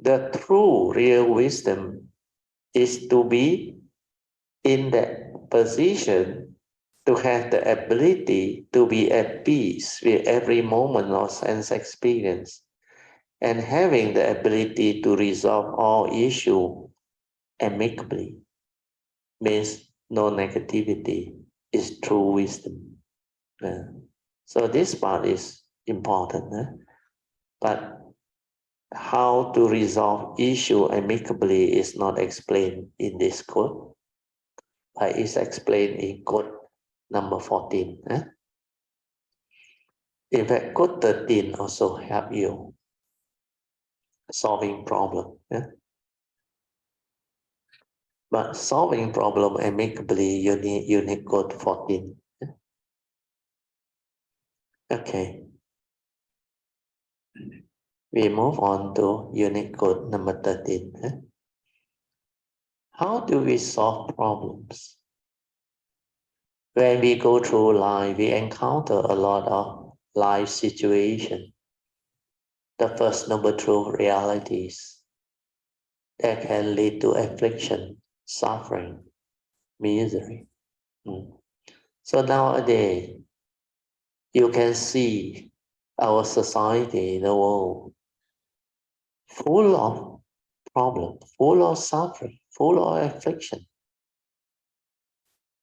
The true, real wisdom is to be in that position to have the ability to be at peace with every moment of sense experience and having the ability to resolve all issues amicably means no negativity is true wisdom. So this part is important. But how to resolve issue amicably is not explained in this quote, but it's explained in quote number 14. In fact, quote 13 also help you solving problem. But solving problem amicably, you need quote 14. Okay. We move on to unit code number 13. How do we solve problems? When we go through life, we encounter a lot of life situations. The first noble truth realities that can lead to affliction, suffering, misery. So nowadays, you can see our society, the world, full of problems, full of suffering, full of affliction,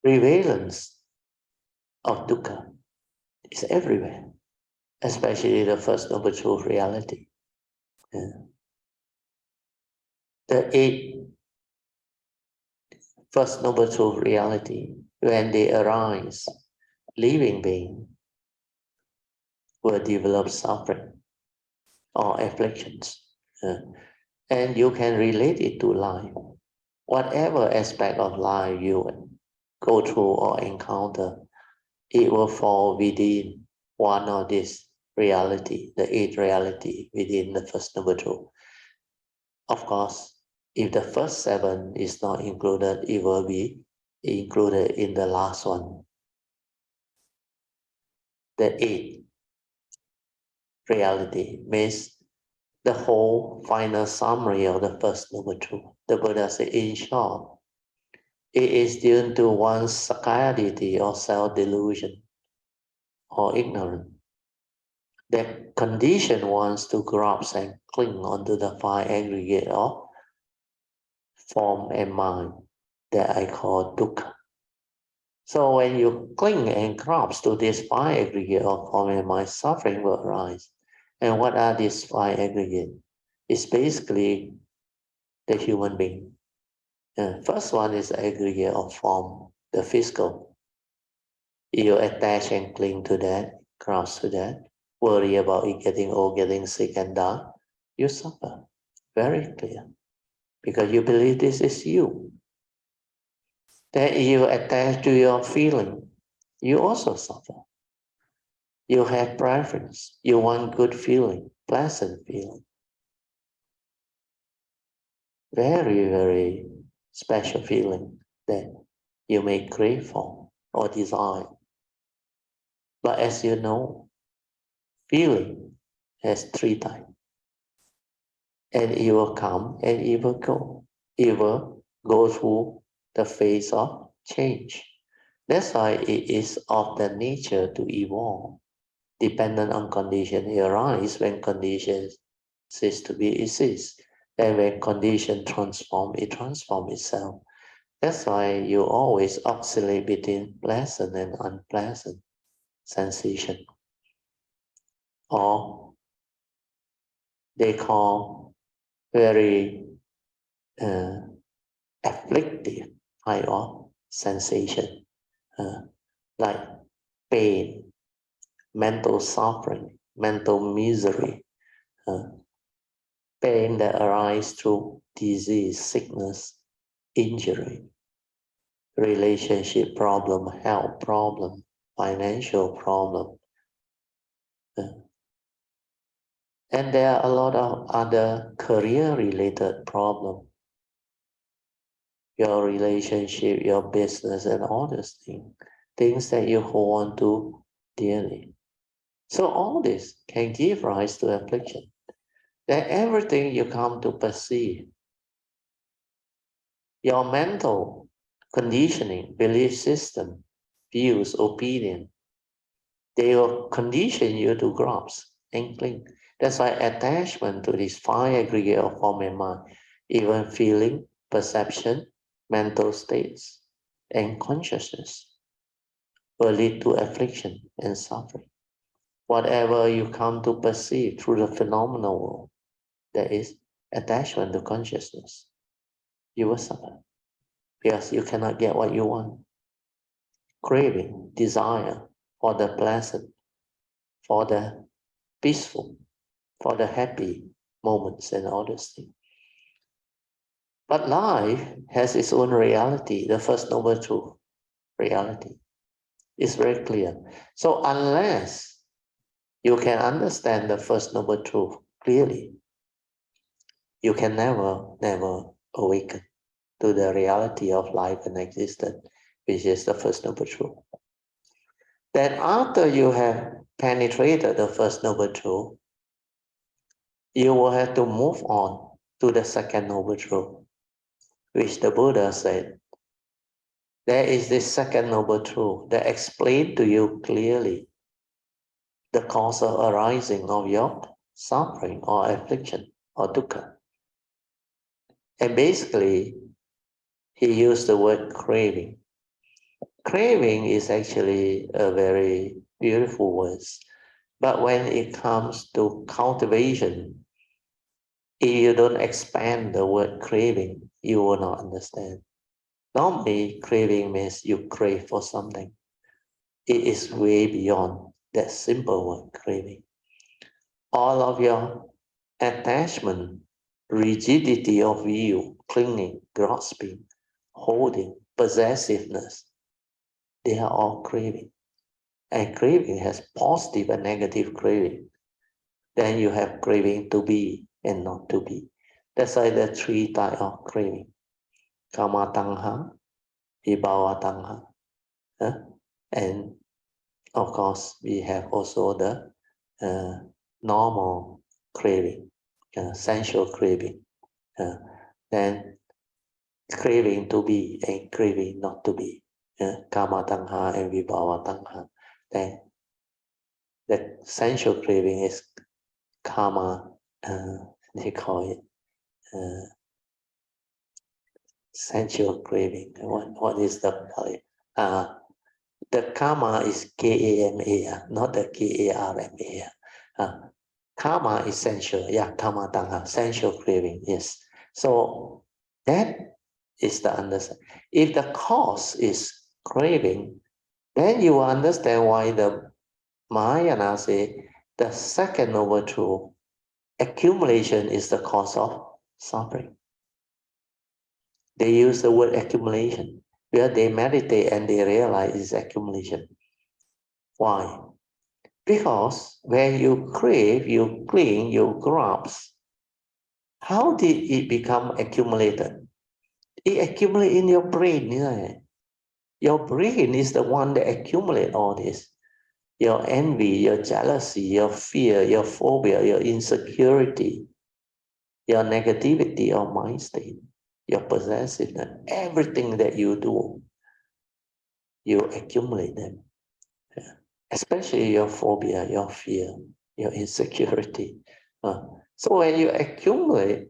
prevalence of dukkha is everywhere, especially the first noble truth reality. The 8 first noble truth reality, when they arise, living beings will develop suffering or afflictions. And you can relate it to life. Whatever aspect of life you go through or encounter, it will fall within one of this reality, the 8 reality within the first noble truth. Of course, if the first 7 is not included, it will be included in the last one. The 8 reality means the whole final summary of the first noble truth. The Buddha said, in short, it is due to one's satiety or self-delusion or ignorance that condition wants to grasp and cling onto the 5 aggregate of form and mind that I call dukkha. So when you cling and grasp to this 5 aggregate of form and mind, suffering will arise. And what are these 5 aggregates? It's basically the human being. First one is the aggregate of form, the physical. You attach and cling to that, grasp to that, worry about it getting old, getting sick and die, you suffer. Very clear. Because you believe this is you. Then you attach to your feeling, you also suffer. You have preference. You want good feeling, pleasant feeling. Very, very special feeling that you may crave for or desire. But as you know, feeling has 3 types. And it will come and it will go. It will go through the phase of change. That's why it is of the nature to evolve. Dependent on condition, it arises when conditions cease to be, it ceases. And when condition transform, it transforms itself. That's why you always oscillate between pleasant and unpleasant sensation. Or they call very afflictive type of sensation, like pain, mental suffering, mental misery, pain that arises through disease, sickness, injury, relationship problem, health problem, financial problem. And there are a lot of other career-related problems. Your relationship, your business, and all these things that you hold on to dearly. So all this can give rise to affliction. That everything you come to perceive, your mental conditioning, belief system, views, opinion, they will condition you to grasp and cling. That's why attachment to these 5 aggregate of form and mind, even feeling, perception, mental states, and consciousness will lead to affliction and suffering. Whatever you come to perceive through the phenomenal world, that is attachment to consciousness, you will suffer because you cannot get what you want. Craving, desire for the pleasant, for the peaceful, for the happy moments and all those things. But life has its own reality, the First Noble Truth reality. It's very clear. So unless you can understand the First Noble Truth clearly, you can never awaken to the reality of life and existence, which is the First Noble Truth. Then after you have penetrated the First Noble Truth, you will have to move on to the Second Noble Truth, which the Buddha said, there is this Second Noble Truth that explains to you clearly the cause of arising of your suffering or affliction or dukkha. And basically, he used the word craving. Craving is actually a very beautiful word, but when it comes to cultivation, if you don't expand the word craving, you will not understand. Normally, craving means you crave for something. It is way beyond that simple word, craving. All of your attachment, rigidity of view, clinging, grasping, holding, possessiveness, they are all craving. And craving has positive and negative craving. Then you have craving to be and not to be. That's why the three types of craving. Kama tanha, vibhava tanha. And of course, we have also the normal craving, sensual craving. Then craving to be and craving not to be. Kama tanha and vibhava tanha. Then the sensual craving is karma, they call it sensual craving. What is the Pali? The karma is K-A-M-A, not the K-A-R-M-A. Karma is sensual, yeah, karma tanha, sensual craving, yes. So that is the understanding. If the cause is craving, then you will understand why the Mahayana say the Second Noble Truth, accumulation is the cause of suffering. They use the word accumulation, where they meditate and they realize it's accumulation. Why? Because when you crave, you cling, you grasp, how did it become accumulated? It accumulates in your brain. Yeah. Your brain is the one that accumulates all this. Your envy, your jealousy, your fear, your phobia, your insecurity, your negativity of mind state, your possessiveness, everything that you do, you accumulate them. Yeah. Especially your phobia, your fear, your insecurity. So when you accumulate,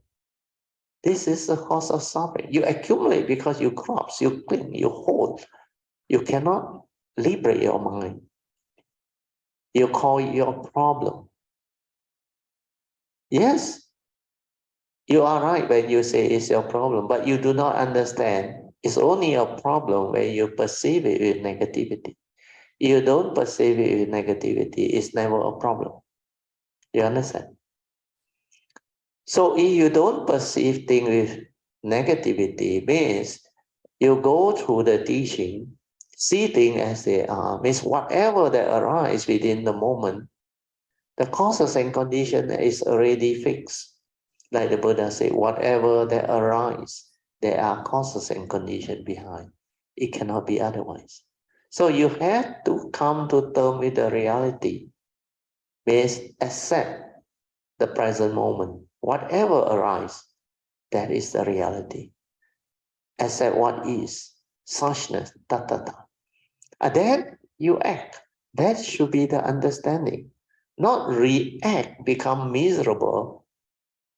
this is the cause of suffering. You accumulate because you grasp, you cling, you hold. You cannot liberate your mind. You call it your problem. Yes, you are right when you say it's your problem, but you do not understand it's only a problem when you perceive it with negativity. You don't perceive it with negativity, it's never a problem. You understand? So if you don't perceive things with negativity, means you go through the teaching, see things as they are, means whatever that arises within the moment, the causes and condition is already fixed. Like the Buddha said, whatever that arises, there are causes and conditions behind. It cannot be otherwise. So you have to come to terms with the reality, means accept the present moment. Whatever arises, that is the reality. Accept what is, suchness, And then you act. That should be the understanding. Not react, become miserable,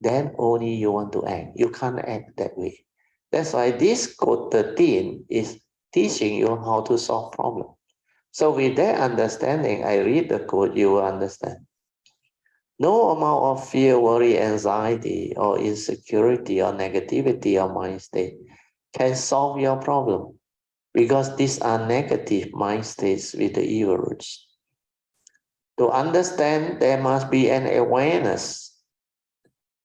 then only you want to act. You can't act that way. That's why this code 13 is teaching you how to solve problems. So with that understanding, I read the code, you will understand. No amount of fear, worry, anxiety, or insecurity, or negativity of mind state can solve your problem, because these are negative mind states with the evil roots. To understand, there must be an awareness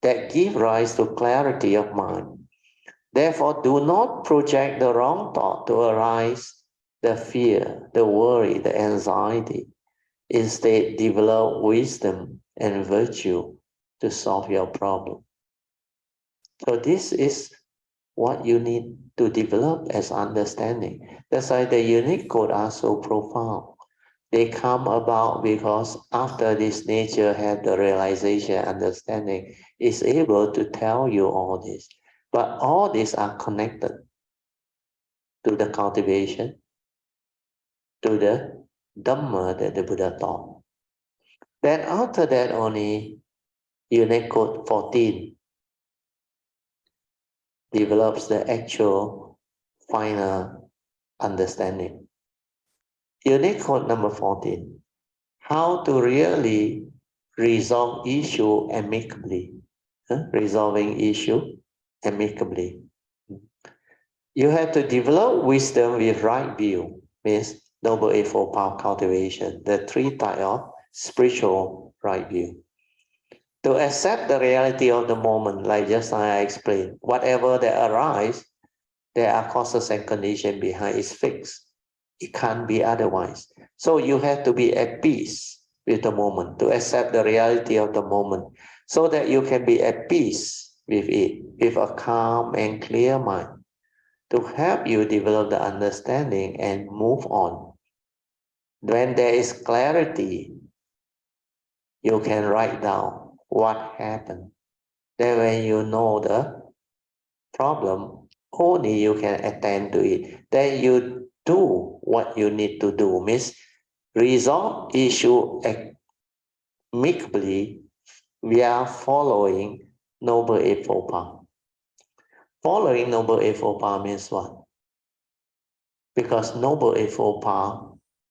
that gives rise to clarity of mind. Therefore, do not project the wrong thought to arise the fear, the worry, the anxiety. Instead, develop wisdom and virtue to solve your problem. So this is what you need to develop as understanding. That's why the unique codes are so profound. They come about because after this nature had the realization, understanding, is able to tell you all this. But all these are connected to the cultivation, to the Dhamma that the Buddha taught. Then after that only, unique code 14 develops the actual final understanding. Unique code number 14, how to really resolve issue amicably. Resolving issue amicably. You have to develop wisdom with right view, means Noble Eightfold Path cultivation, the three types of spiritual right view. To accept the reality of the moment, like just now I explained, whatever that arises, there are causes and conditions behind, is fixed. It can't be otherwise. So you have to be at peace with the moment, to accept the reality of the moment, so that you can be at peace with it, with a calm and clear mind, to help you develop the understanding and move on. When there is clarity, you can write down what happened. Then when you know the problem, only you can attend to it. Then you do what you need to do, means resolve issue amicably. We are following Noble Eightfold Path. Following Noble Eightfold Path means what? Because Noble Eightfold Path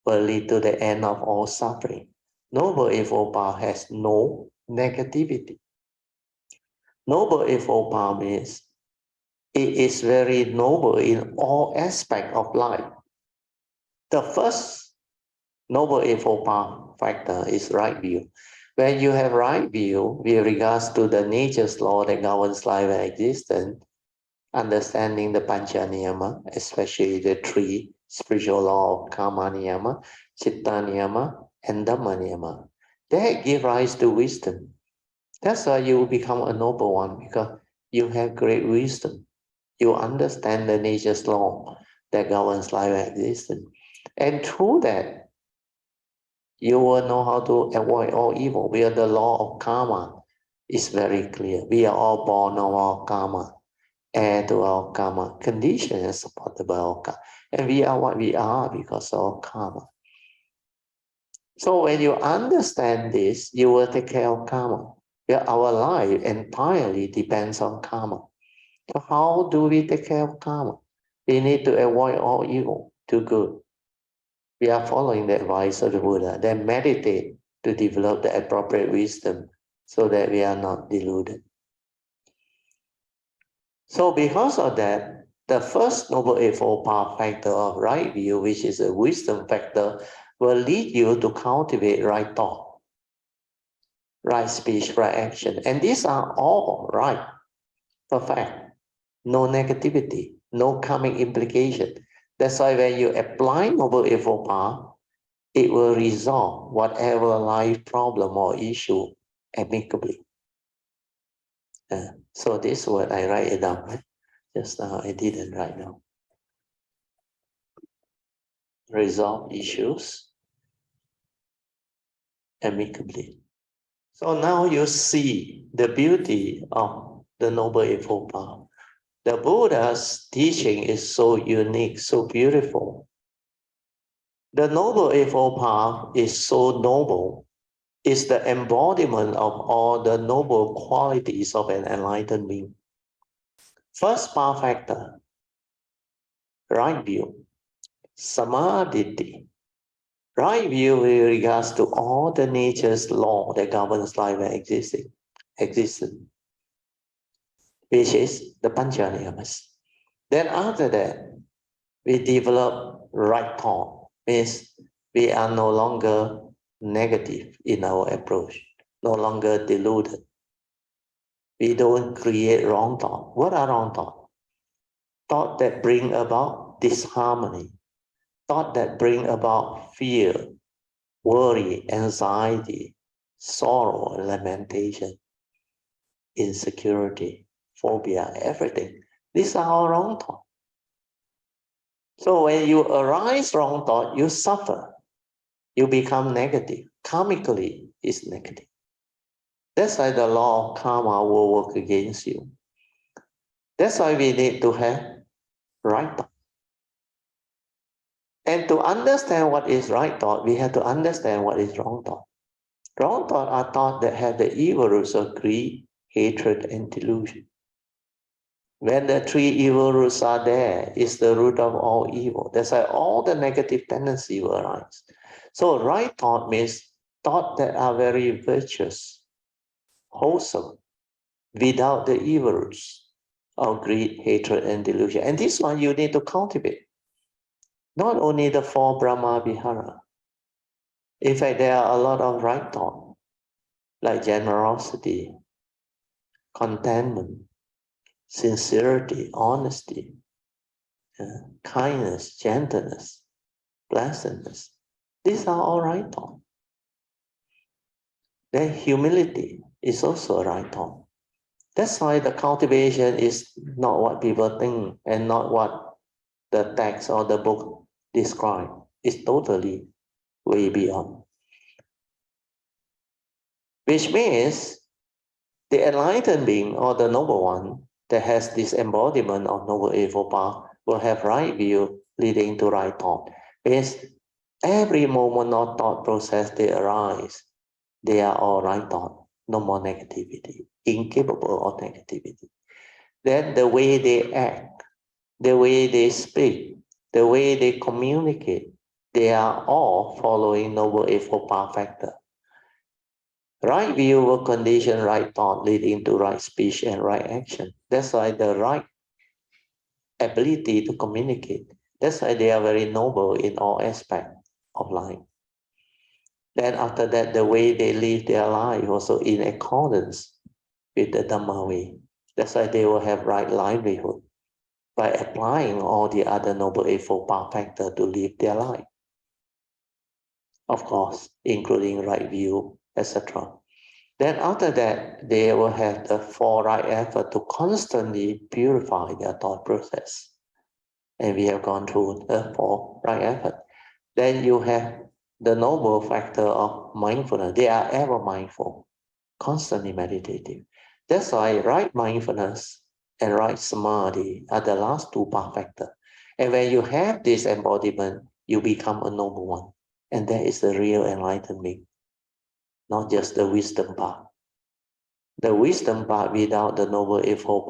will lead to the end of all suffering. Noble Eightfold Path has no negativity. Noble Eightfold Path means it is very noble in all aspects of life. The first Noble Eightfold Path factor is right view. When you have right view with regards to the nature's law that governs life and existence, understanding the Pancha Niyama, especially the three spiritual law of Karma Niyama, Chitta Niyama, and Dhamma Niyama, that give rise to wisdom. That's why you become a noble one, because you have great wisdom. You understand the nature's law that governs life and existence. And through that, you will know how to avoid all evil. Where the law of karma is very clear. We are all born of our karma, heir to our karma, conditioned and supported by our karma. And we are what we are because of our karma. So when you understand this, you will take care of karma. Our life entirely depends on karma. So how do we take care of karma? We need to avoid all evil, do good. We are following the advice of the Buddha. Then meditate to develop the appropriate wisdom so that we are not deluded. So because of that, the first Noble Eightfold Path factor of right view, which is a wisdom factor, will lead you to cultivate right thought, right speech, right action. And these are all right, perfect. No negativity, no karmic implication. That's why when you apply Noble Eightfold Path, it will resolve whatever life problem or issue amicably. So this word I write it down. Right? Just now I didn't write down. Resolve issues amicably. So now you see the beauty of the Noble Eightfold Path. The Buddha's teaching is so unique, so beautiful. The Noble Eightfold Path is so noble. It's the embodiment of all the noble qualities of an enlightened being. First path factor, right view, samadhi, Right view with regards to all the nature's law that governs life and existence, which is the Panchaniyamas. Then after that, we develop right thought, means we are no longer negative in our approach, no longer deluded. We don't create wrong thought. What are wrong thought? Thought that bring about disharmony, thought that bring about fear, worry, anxiety, sorrow, lamentation, insecurity, phobia, everything. These are all wrong thoughts. So when you arise wrong thought, you suffer. You become negative. Karmically, it's negative. That's why the law of karma will work against you. That's why we need to have right thought. And to understand what is right thought, we have to understand what is wrong thought. Wrong thought are thoughts that have the evil roots of greed, hatred, and delusion. When the three evil roots are there, it's the root of all evil. That's why all the negative tendency will arise. So right thought means thoughts that are very virtuous, wholesome, without the evil roots of greed, hatred, and delusion. And this one you need to cultivate. Not only the four Brahma Vihara. In fact, there are a lot of right thought, like generosity, contentment, sincerity, honesty, kindness, gentleness, pleasantness. These are all right thought. Then humility is also a right thought. That's why the cultivation is not what people think and not what the text or the book describe. It's totally way beyond. Which means the enlightened being or the noble one that has this embodiment of noble eightfold path will have right view leading to right thought. Means every moment of thought process they arise, they are all right thought, no more negativity, incapable of negativity. Then the way they act, the way they speak, the way they communicate, they are all following noble eightfold path factor. Right view will condition right thought leading to right speech and right action. That's why the right ability to communicate. That's why they are very noble in all aspects of life. Then after that, the way they live their life also in accordance with the Dhamma way. That's why they will have right livelihood by applying all the other noble eightfold path factors to live their life. Of course, including right view, etc. Then after that, they will have the four right effort to constantly purify their thought process. And we have gone through the four right effort. Then you have the noble factor of mindfulness. They are ever mindful, constantly meditative. That's why right mindfulness and right samadhi are the last two path factors. And when you have this embodiment, you become a noble one. And that is the real enlightenment, not just the wisdom path. The wisdom path without the noble eightfold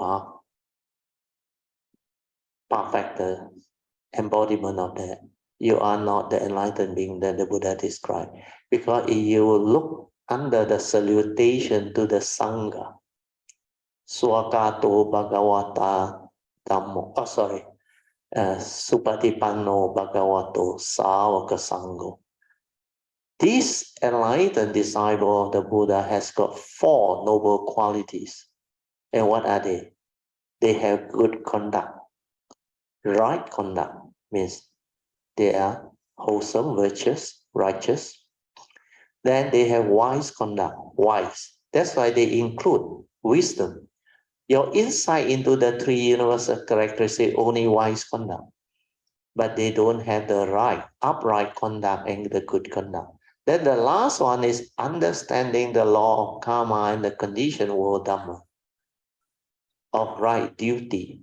path factor, embodiment of that, you are not the enlightened being that the Buddha described. Because if you look under the salutation to the Sangha, Swakato Bhagavata Dhammo, Supatipanno Bhagavato Savaka Sangho. This enlightened disciple of the Buddha has got four noble qualities. And what are they? They have good conduct. Right conduct means they are wholesome, virtuous, righteous. Then they have wise conduct, wise. That's why they include wisdom. Your insight into the three universal characteristics only wise conduct. But they don't have the right, upright conduct and the good conduct. Then the last one is understanding the law of karma and the conditioned world Dhamma, of right duty.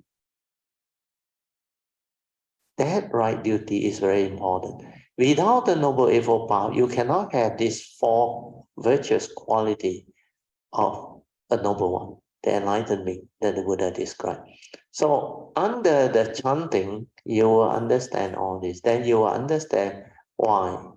That right duty is very important. Without the noble eightfold path, you cannot have these four virtuous quality of a noble one, the enlightened being that the Buddha described. So under the chanting, you will understand all this. Then you will understand why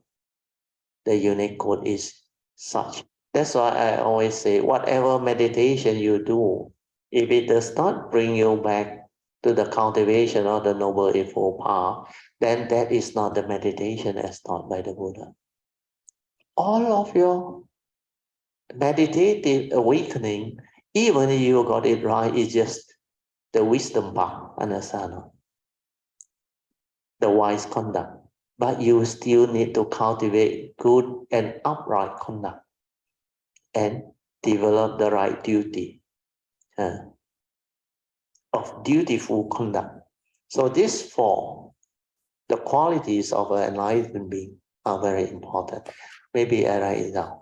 the unique code is such. That's why I always say, whatever meditation you do, if it does not bring you back to the cultivation of the Noble Eightfold Path, then that is not the meditation as taught by the Buddha. All of your meditative awakening, even if you got it right, is just the wisdom path, anasana, the wise conduct. But you still need to cultivate good and upright conduct and develop the right duty of dutiful conduct. So these four, the qualities of an enlightened being are very important. Maybe I write it down.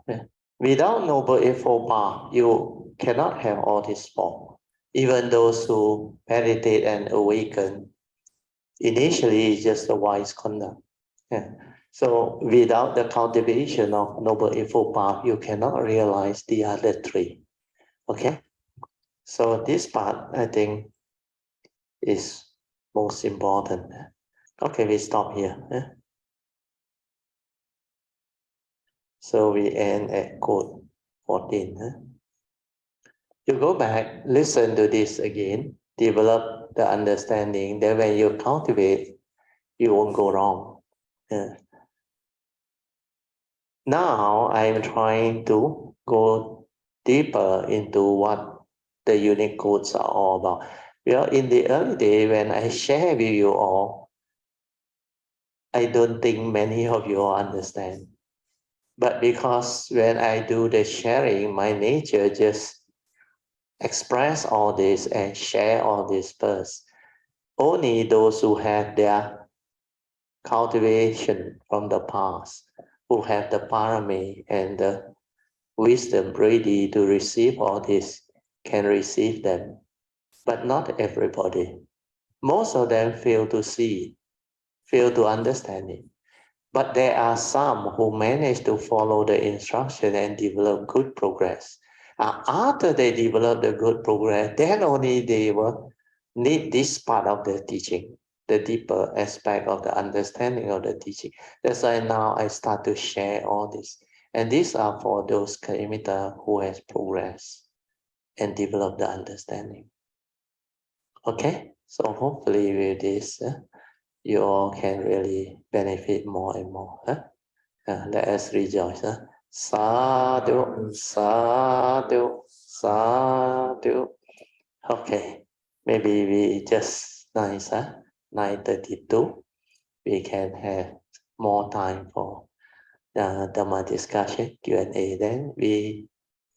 Without Noble Eightfold Path, you cannot have all these four. Even those who meditate and awaken, initially it's just a wise conduct. So without the cultivation of Noble Eightfold Path, you cannot realize the other three. Okay? So this part, I think, is most important. Okay, we stop here. So we end at quote 14. You go back, listen to this again, develop the understanding that when you cultivate, you won't go wrong. Now I'm trying to go deeper into what the unique codes are all about. Well, in the early day when I share with you all, I don't think many of you understand. But because when I do the sharing, my nature just express all this and share all this first. Only those who have their cultivation from the past, who have the parami and the wisdom ready to receive all this, can receive them. But not everybody. Most of them fail to see, fail to understand it. But there are some who manage to follow the instruction and develop good progress. After they develop the good progress, then only they will need this part of the teaching, the deeper aspect of the understanding of the teaching. That's why now I start to share all this. And these are for those Kalimita who has progressed and developed the understanding. Okay, so hopefully with this, you all can really benefit more and more. Let us rejoice. Sadhu, sadhu, sadhu. Okay, maybe we just nice, 9:32. We can have more time for the Dhamma discussion, Q&A. Then we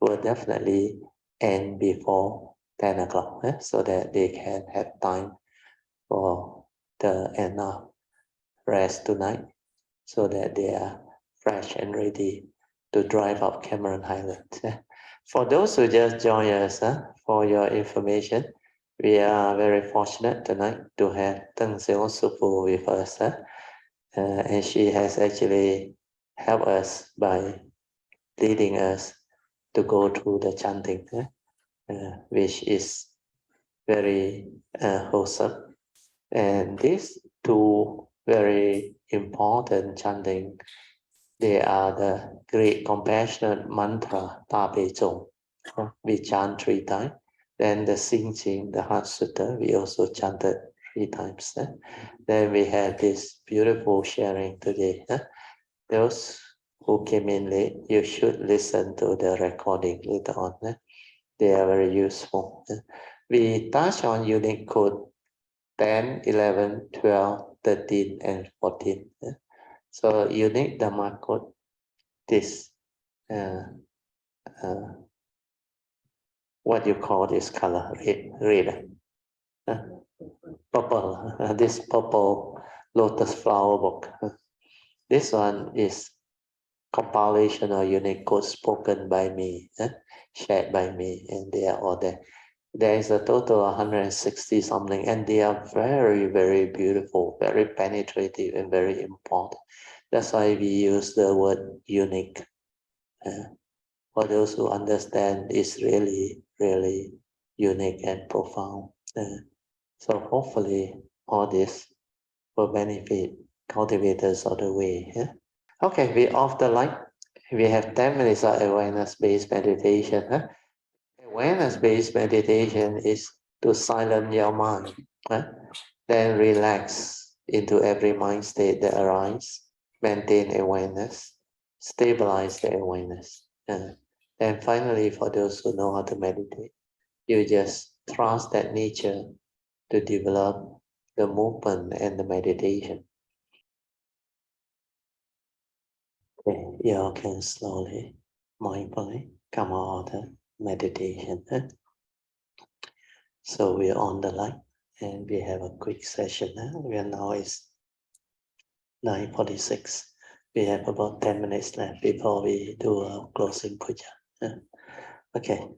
will definitely end before 10 o'clock, so that they can have time for the enough rest tonight, so that they are fresh and ready to drive up Cameron Highlands. For those who just joined us, for your information, we are very fortunate tonight to have Teng Seong Supu with us. And she has actually helped us by leading us to go through the chanting, which is very wholesome. And these two very important chanting, they are the great compassionate mantra, Ta Pe Chong. We chant 3 times. Then the Sing Ching, the Heart Sutta, we also chanted 3 times. Then we had this beautiful sharing today. Those who came in late, you should listen to the recording later on. They are very useful. We touch on unique code 10, 11, 12, 13, and 14. So unique Dhamma code, this, what you call this color, red, purple, this purple lotus flower book. This one is compilation of unique codes spoken by me, shared by me, and they are all there. There is a total of 160 something, and they are very, very beautiful, very penetrative, and very important. That's why we use the word unique. For those who understand, it's really, really unique and profound. So hopefully all this will benefit cultivators of the way. Okay, we off the light. We have 10 minutes of awareness-based meditation. Huh? Awareness-based meditation is to silence your mind. Huh? Then relax into every mind state that arises. Maintain awareness. Stabilize the awareness. Then finally, for those who know how to meditate, you just trust that nature to develop the movement and the meditation. Okay, you can slowly, mindfully come out of meditation. So we're on the line and we have a quick session. We are now is 9:46. We have about 10 minutes left before we do a closing puja. Okay.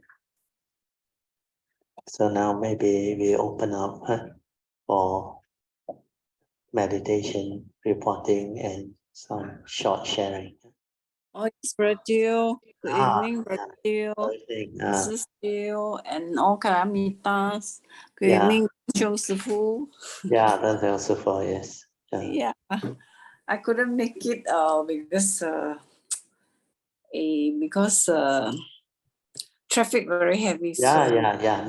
So now maybe we open up for meditation, reporting, and some short sharing. Oh, it's Brazil. Good evening, Brazil. This is Jill and all Karamitas. Good evening, Chung Sifu. Yeah, that's also for yes. Yeah, I couldn't make it because traffic very heavy. Yeah.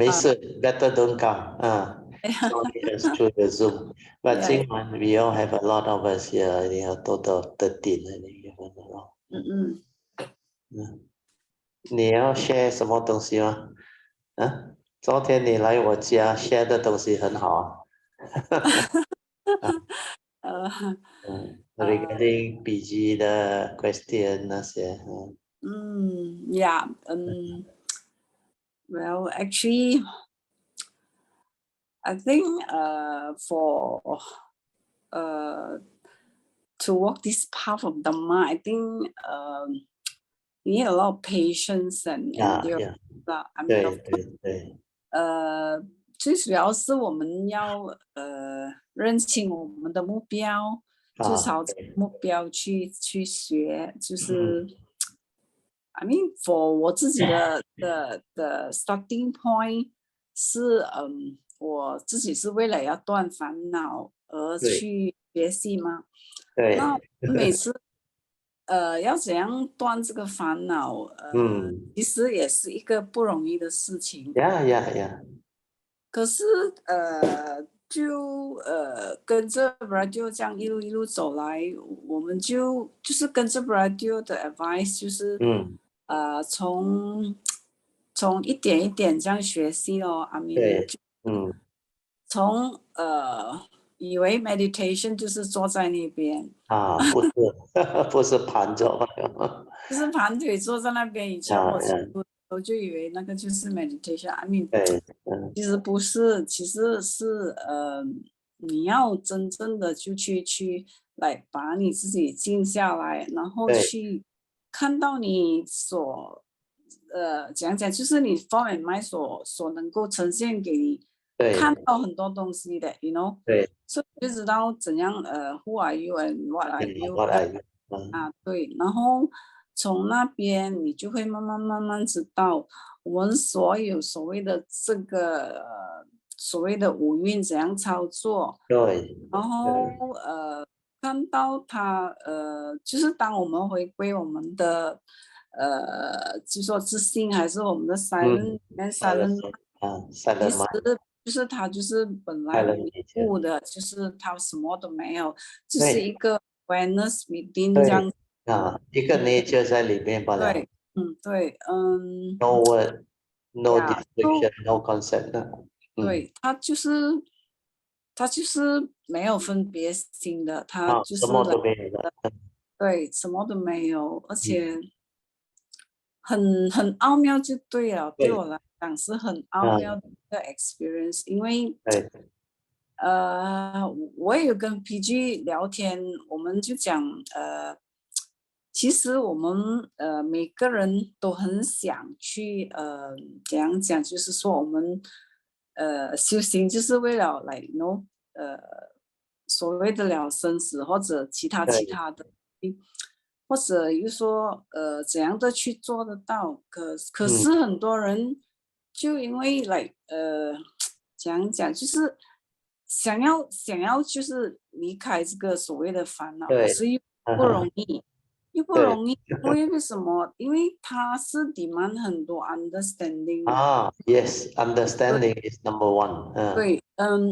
Better don't come. Join us through the Zoom. But Jing, we all have a lot of us here. Total of 13. I think if I'm not wrong. 你要 share 什么东西吗？昨天你来我家 share 的东西很好regarding PG 的 question 那些。Well, actually, I think for to walk this path of Dhamma, I think you need a lot of patience and endurance. I mean, 对。最主要是我们要认清我们的目标，就朝着目标去学，就是。I mean, for 我自己的starting point 是我自己是为了要断烦恼而去学习嘛。对。那每次要怎样断这个烦恼？其实也是一个不容易的事情。Yeah. 可是就跟着 Radio 这样一路走来，我们就是跟着 Radio 的 advice， 就是从一点一点这样学习咯。I mean， 从以为 meditation 就是坐在那边不是盘着，就是盘腿坐在那边。以前我就以为那个就是 meditation。I mean， 其实不是，其实是你要真正的就去来把你自己静下来，然后去看到你所讲就是你 form and mind 所能够呈现给你看到很多东西的 ，you know， 所以就知道怎样who are you and what are you 对，然后从那边你就会慢慢知道我们所谓的这个所谓的五蕴怎样操作，然后看到它就是当我们回归我们的就说自信还是我们的 silent， 其实就是它就是本来无物的，就是它什么都没有，就是一个 awareness within 这样一个 nature 在里面罢了。对，no word no description no concept 对，它就是没有分别心的，它就是什么都没有的。对，什么都没有，而且很奥妙就对了。对我来讲是很奥妙的一个 experience， 因为我也有跟 PG 聊天，我们就讲其实我们每个人都很想去怎样讲，就是说我们修行就是为了来 know 所谓的了生死或者其他的，或者又说怎样的去做得到，可是很多人就因为来讲就是想要就是离开这个所谓的烦恼，可是又不容易。又不容易，为什么？因为它是 demand 很多 understanding 的。Yes, understanding is number one. 对，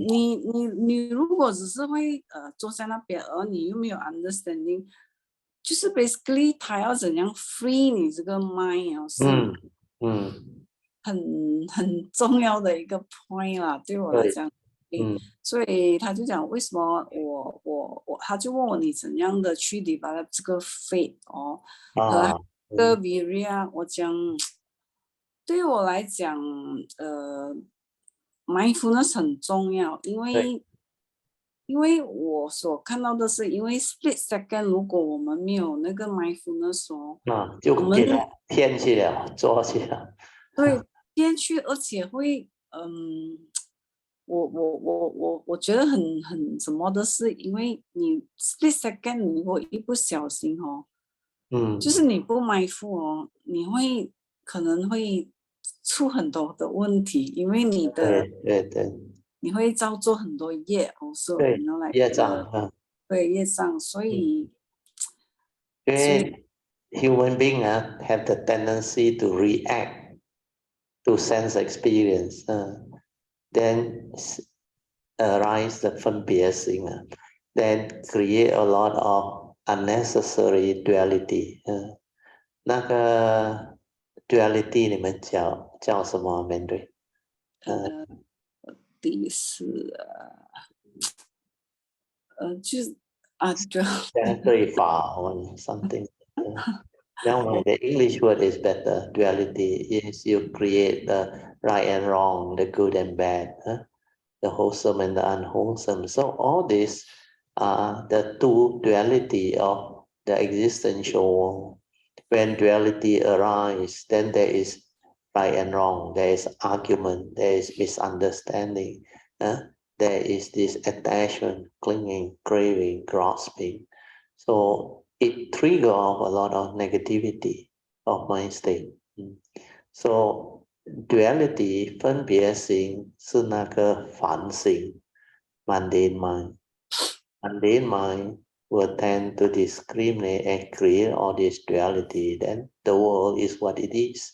你如果只是会坐在那边，而你又没有 understanding，就是 basically 他要怎样 free 你这个 mind 是很重要的一个 point 啦，对我来讲。所以他就讲为什么他就问我你怎样的去develop这个 faith 和这个 viria， 我讲对我来讲mindfulness 很重要，因为我所看到的是，因为 split second 如果我们没有那个 mindfulness 就给他骗去了，做去了。对，骗去，而且会我觉得很什么的是，因为你 split second 如果一不小心就是你不mindful你会可能会出很多的问题，因为你的对，你会造作很多业对，业障对业障，所以因为 human being have the tendency to react to sense experience, then arise the 分别心 then create a lot of unnecessary duality. 那个 duality 你们叫什么Mandarin？第四就是对法 or something. Now the English word is better. Duality is you create the right and wrong, the good and bad, the wholesome and the unwholesome. So all these are the two duality of the existential world. When duality arises, then there is right and wrong, there is argument, there is misunderstanding, there is this attachment, clinging, craving, grasping. So it triggers off a lot of negativity of mind state. So duality 分别心是那个凡心 mundane mind. Mundane mind will tend to discriminate and create all this duality. Then the world is what it is.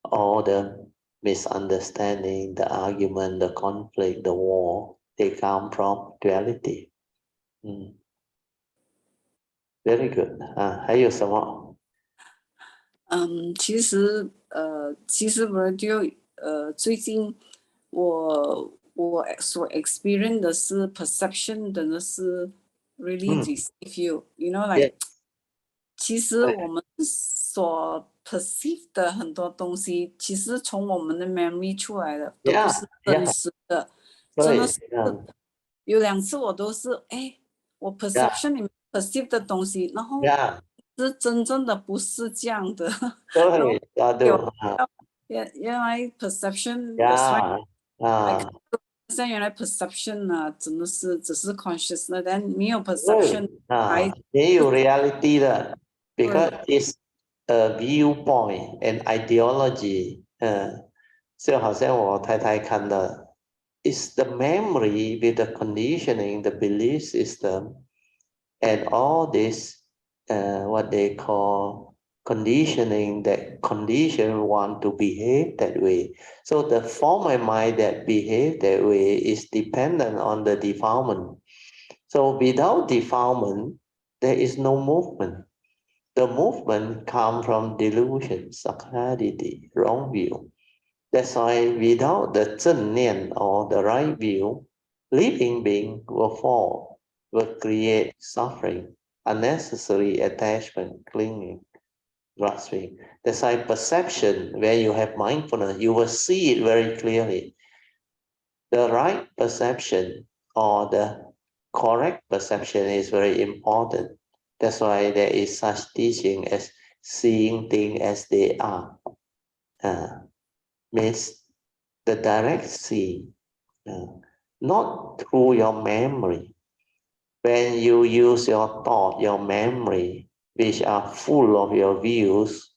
All the misunderstanding, the argument, the conflict, the war, they come from duality. Very good. 还有什么？其实我就最近我所 experience 的是 perception 真的是 really deceive you know like 其实我们所 perceive 的很多东西，其实从我们的 memory 出来的，都不是真实的，真的是有2次我都是我 perception 里面 perceive 的东西，然后是真正的不是这样的，对，原来 perception 像原来 perception 真的是只是 consciousness， 但没有 perception 没有 reality 的 because it's a viewpoint and ideology. 就好像我太太看的 it's the memory with the conditioning, the belief system, and all this what they call conditioning, that condition want to behave that way. So the form of mind that behave that way is dependent on the defilement. So without defilement, there is no movement. The movement comes from delusion, sakkaditi, wrong view. That's why without the 正念 or the right view, living being will fall, will create suffering, unnecessary attachment, clinging, grasping. That's why perception, where you have mindfulness, you will see it very clearly. The right perception or the correct perception is very important. That's why there is such teaching as seeing things as they are. Means the direct seeing, not through your memory. When you use your thought, your memory, which are full of your views,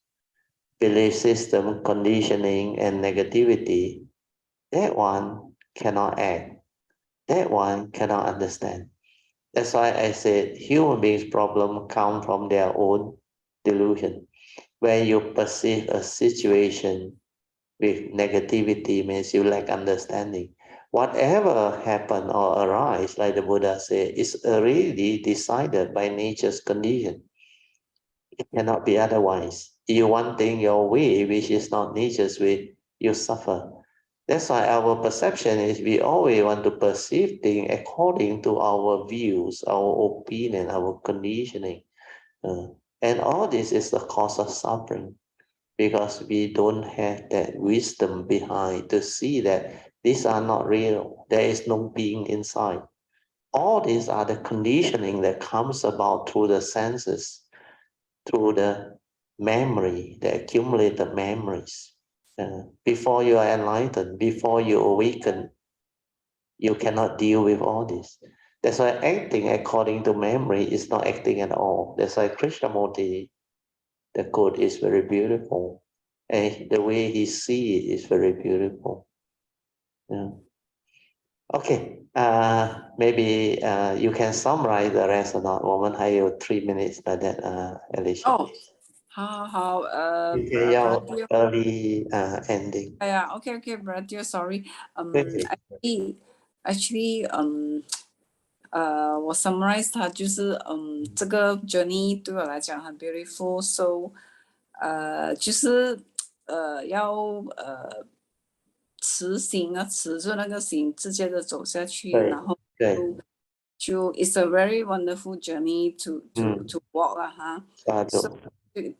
belief system, conditioning, and negativity, that one cannot act. That one cannot understand. That's why I said human beings' problem come from their own delusion. When you perceive a situation with negativity, means you lack understanding. Whatever happen or arise, like the Buddha said, is already decided by nature's condition. It cannot be otherwise. You want things your way, which is not nature's way, you suffer. That's why our perception is we always want to perceive things according to our views, our opinion, our conditioning. Uh, and all this is the cause of suffering because we don't have that wisdom behind to see that these are not real. There is no being inside. All these are the conditioning that comes about through the senses, through the memory, the accumulated memories. Before you are enlightened, before you awaken, you cannot deal with all this. That's why acting according to memory is not acting at all. That's why Krishnamurti, the quote is very beautiful. And the way he sees it is very beautiful. Yeah. Okay, maybe you can summarize the rest or not. 我们还有3 minutes like that, Alicia. Oh, 好，你可以要 early ending. OK, brother, sorry. Okay. Actually, 我 summarize 它就是这个 journey 对我来讲很 beautiful, so 就是要持行啊，持住那个行，直接的走下去，然后就 it's a very wonderful journey to walk 啊哈。So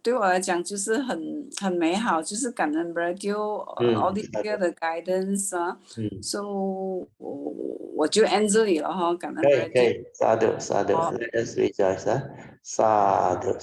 对我来讲就是很美好，就是感恩 radio all this year 的 guidance 啊。So 我就 end 这里了哈，感恩 radio。可以，sadhu let us rejoice, sadhu.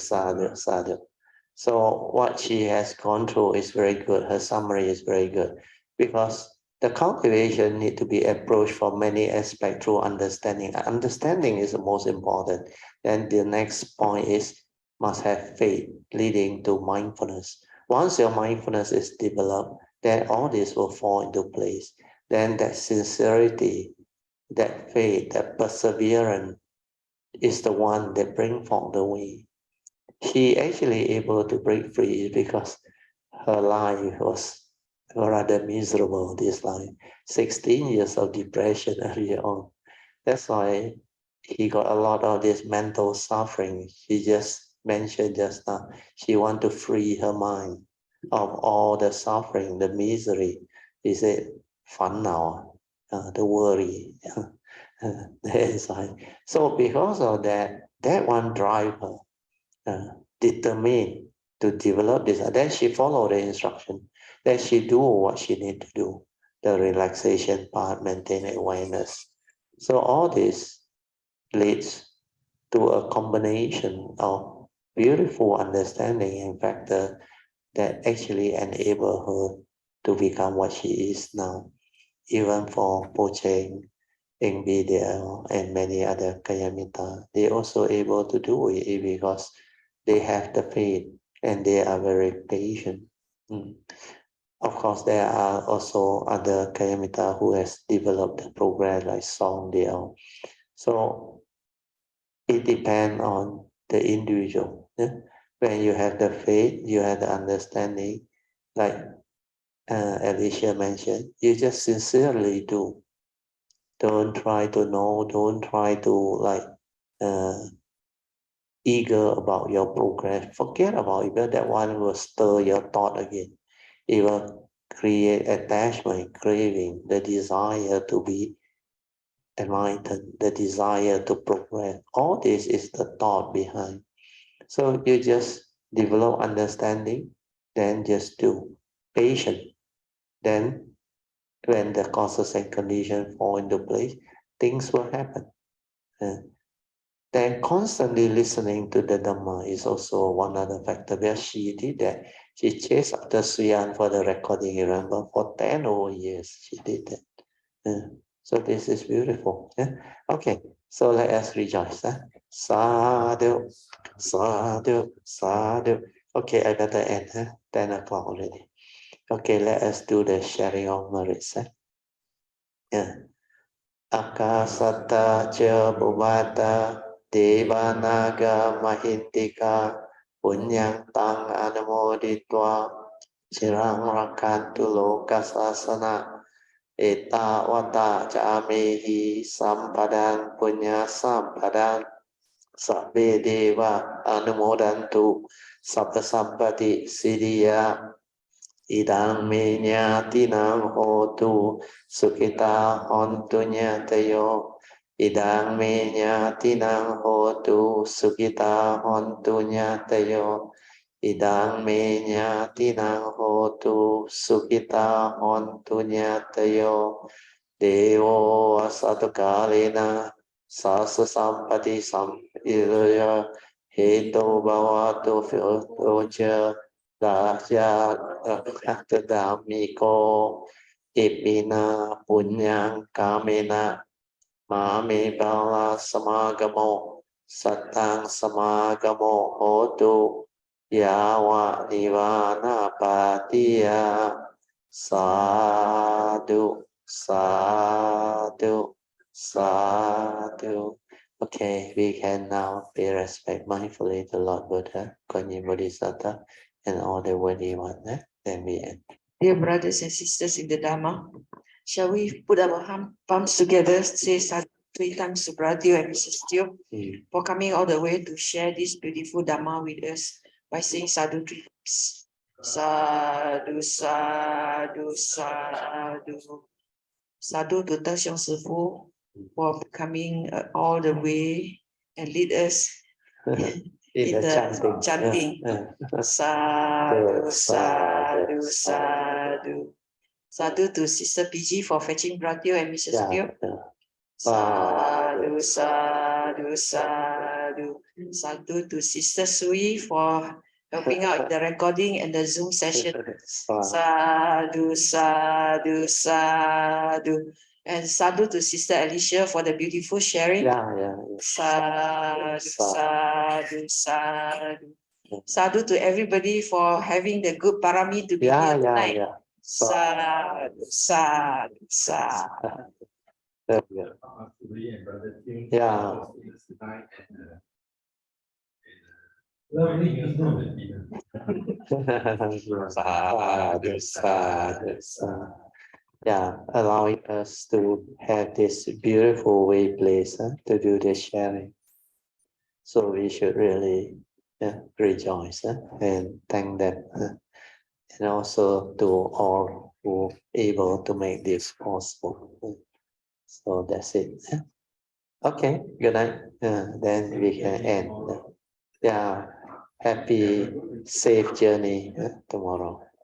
So what she has gone through is very good. Her summary is very good because the cultivation need to be approached from many aspects through understanding. Understanding is the most important. Then the next point is must have faith leading to mindfulness. Once your mindfulness is developed, then all this will fall into place. Then that sincerity, that faith, that perseverance is the one that brings forth the way. She actually able to break free because her life was rather miserable, this life. 16 years of depression earlier on. That's why he got a lot of this mental suffering. She just mentioned just now, she want to free her mind of all the suffering, the misery. He said, 烦恼, the worry. So because of that, that one drive her, determined to develop this. And then she followed the instruction. Then she do what she need to do. The relaxation part, maintain awareness. So all this leads to a combination of beautiful understanding and factor that actually enable her to become what she is now. Even for Pocheng, NVIDIA, and many other Kayamita, they also able to do it because they have the faith and they are very patient. Of course, there are also other Kayamita who has developed the program like Song Liao. So it depends on the individual. When you have the faith, you have the understanding, like Alicia mentioned, you just sincerely do. Don't try to know, don't try to like eager about your progress. Forget about it, but that one will stir your thought again. It will create attachment, craving, the desire to be enlightened, the desire to progress. All this is the thought behind. So you just develop understanding, then just do. Patient. Then when the causes and conditions fall into place, things will happen. Then constantly listening to the Dhamma is also one other factor where she did that. She chased after Sriyan for the recording, you remember, for 10 over years she did that. So this is beautiful. Okay, so let us rejoice. Sadhu, sadhu, sadhu. Okay, I better end. 10 o'clock already. Okay, let us do the sharing of merits. Akasata cha bhuvata devanaga mahintika punyang tang anumoditva chirang rakantu lokasasana eta wata camehi sampadan punya sampadan sabbe deva anumodantu sabda sampati siddhya idang me nyatinam hotu sukita hontu nyatayo idang me nyatinam hotu sukita hontu nyatayo idang me nyatinam hotu sukita hontu nyatayo devo asatukalena sasa sampati sampiraya heto bhavatu filtocha Raja Damiko Ipina Punyang Kamena Mami Bala Samagamo Satang Samagamo Hotu Yawa Nivana Patiya Sadhu Sadhu Sadhu. Okay, we can now pay respect mindfully to Lord Buddha, Kuan Yin Bodhisattva, and all the worthy ones. Then we end. Dear brothers and sisters in the Dharma, shall we put our palms together, say sadhu 3 times to Brother Teo and Mrs. Teo for coming all the way to share this beautiful Dhamma with us by saying sadhu 3 times. Sadhu, sadhu, sadhu. Sadhu to Teng Xiong Sifu for coming all the way and lead us in the chanting. Sadhu, sadhu, sadhu. Sadhu to Sister PG for fetching Brother Teo and Mrs. Teo. Sadhu, sadhu, sadhu. Sadhu to Sister Sui for helping out in the recording and the Zoom session. Sadhu, sadhu, sadhu. And sadhu to Sister Alicia for the beautiful sharing. Sadhu, sadhu, sadhu. Sadhu to everybody for having the good parami to be here tonight. Sadhu, sadhu, sadhu. Yeah. Sadhu, sadhu, sadhu. Yeah, allowing us to have this beautiful way place to do the sharing. So we should really rejoice and thank them. And also to all who able to make this possible. So that's it. Okay, good night. Then we can end. Yeah, happy, safe journey tomorrow.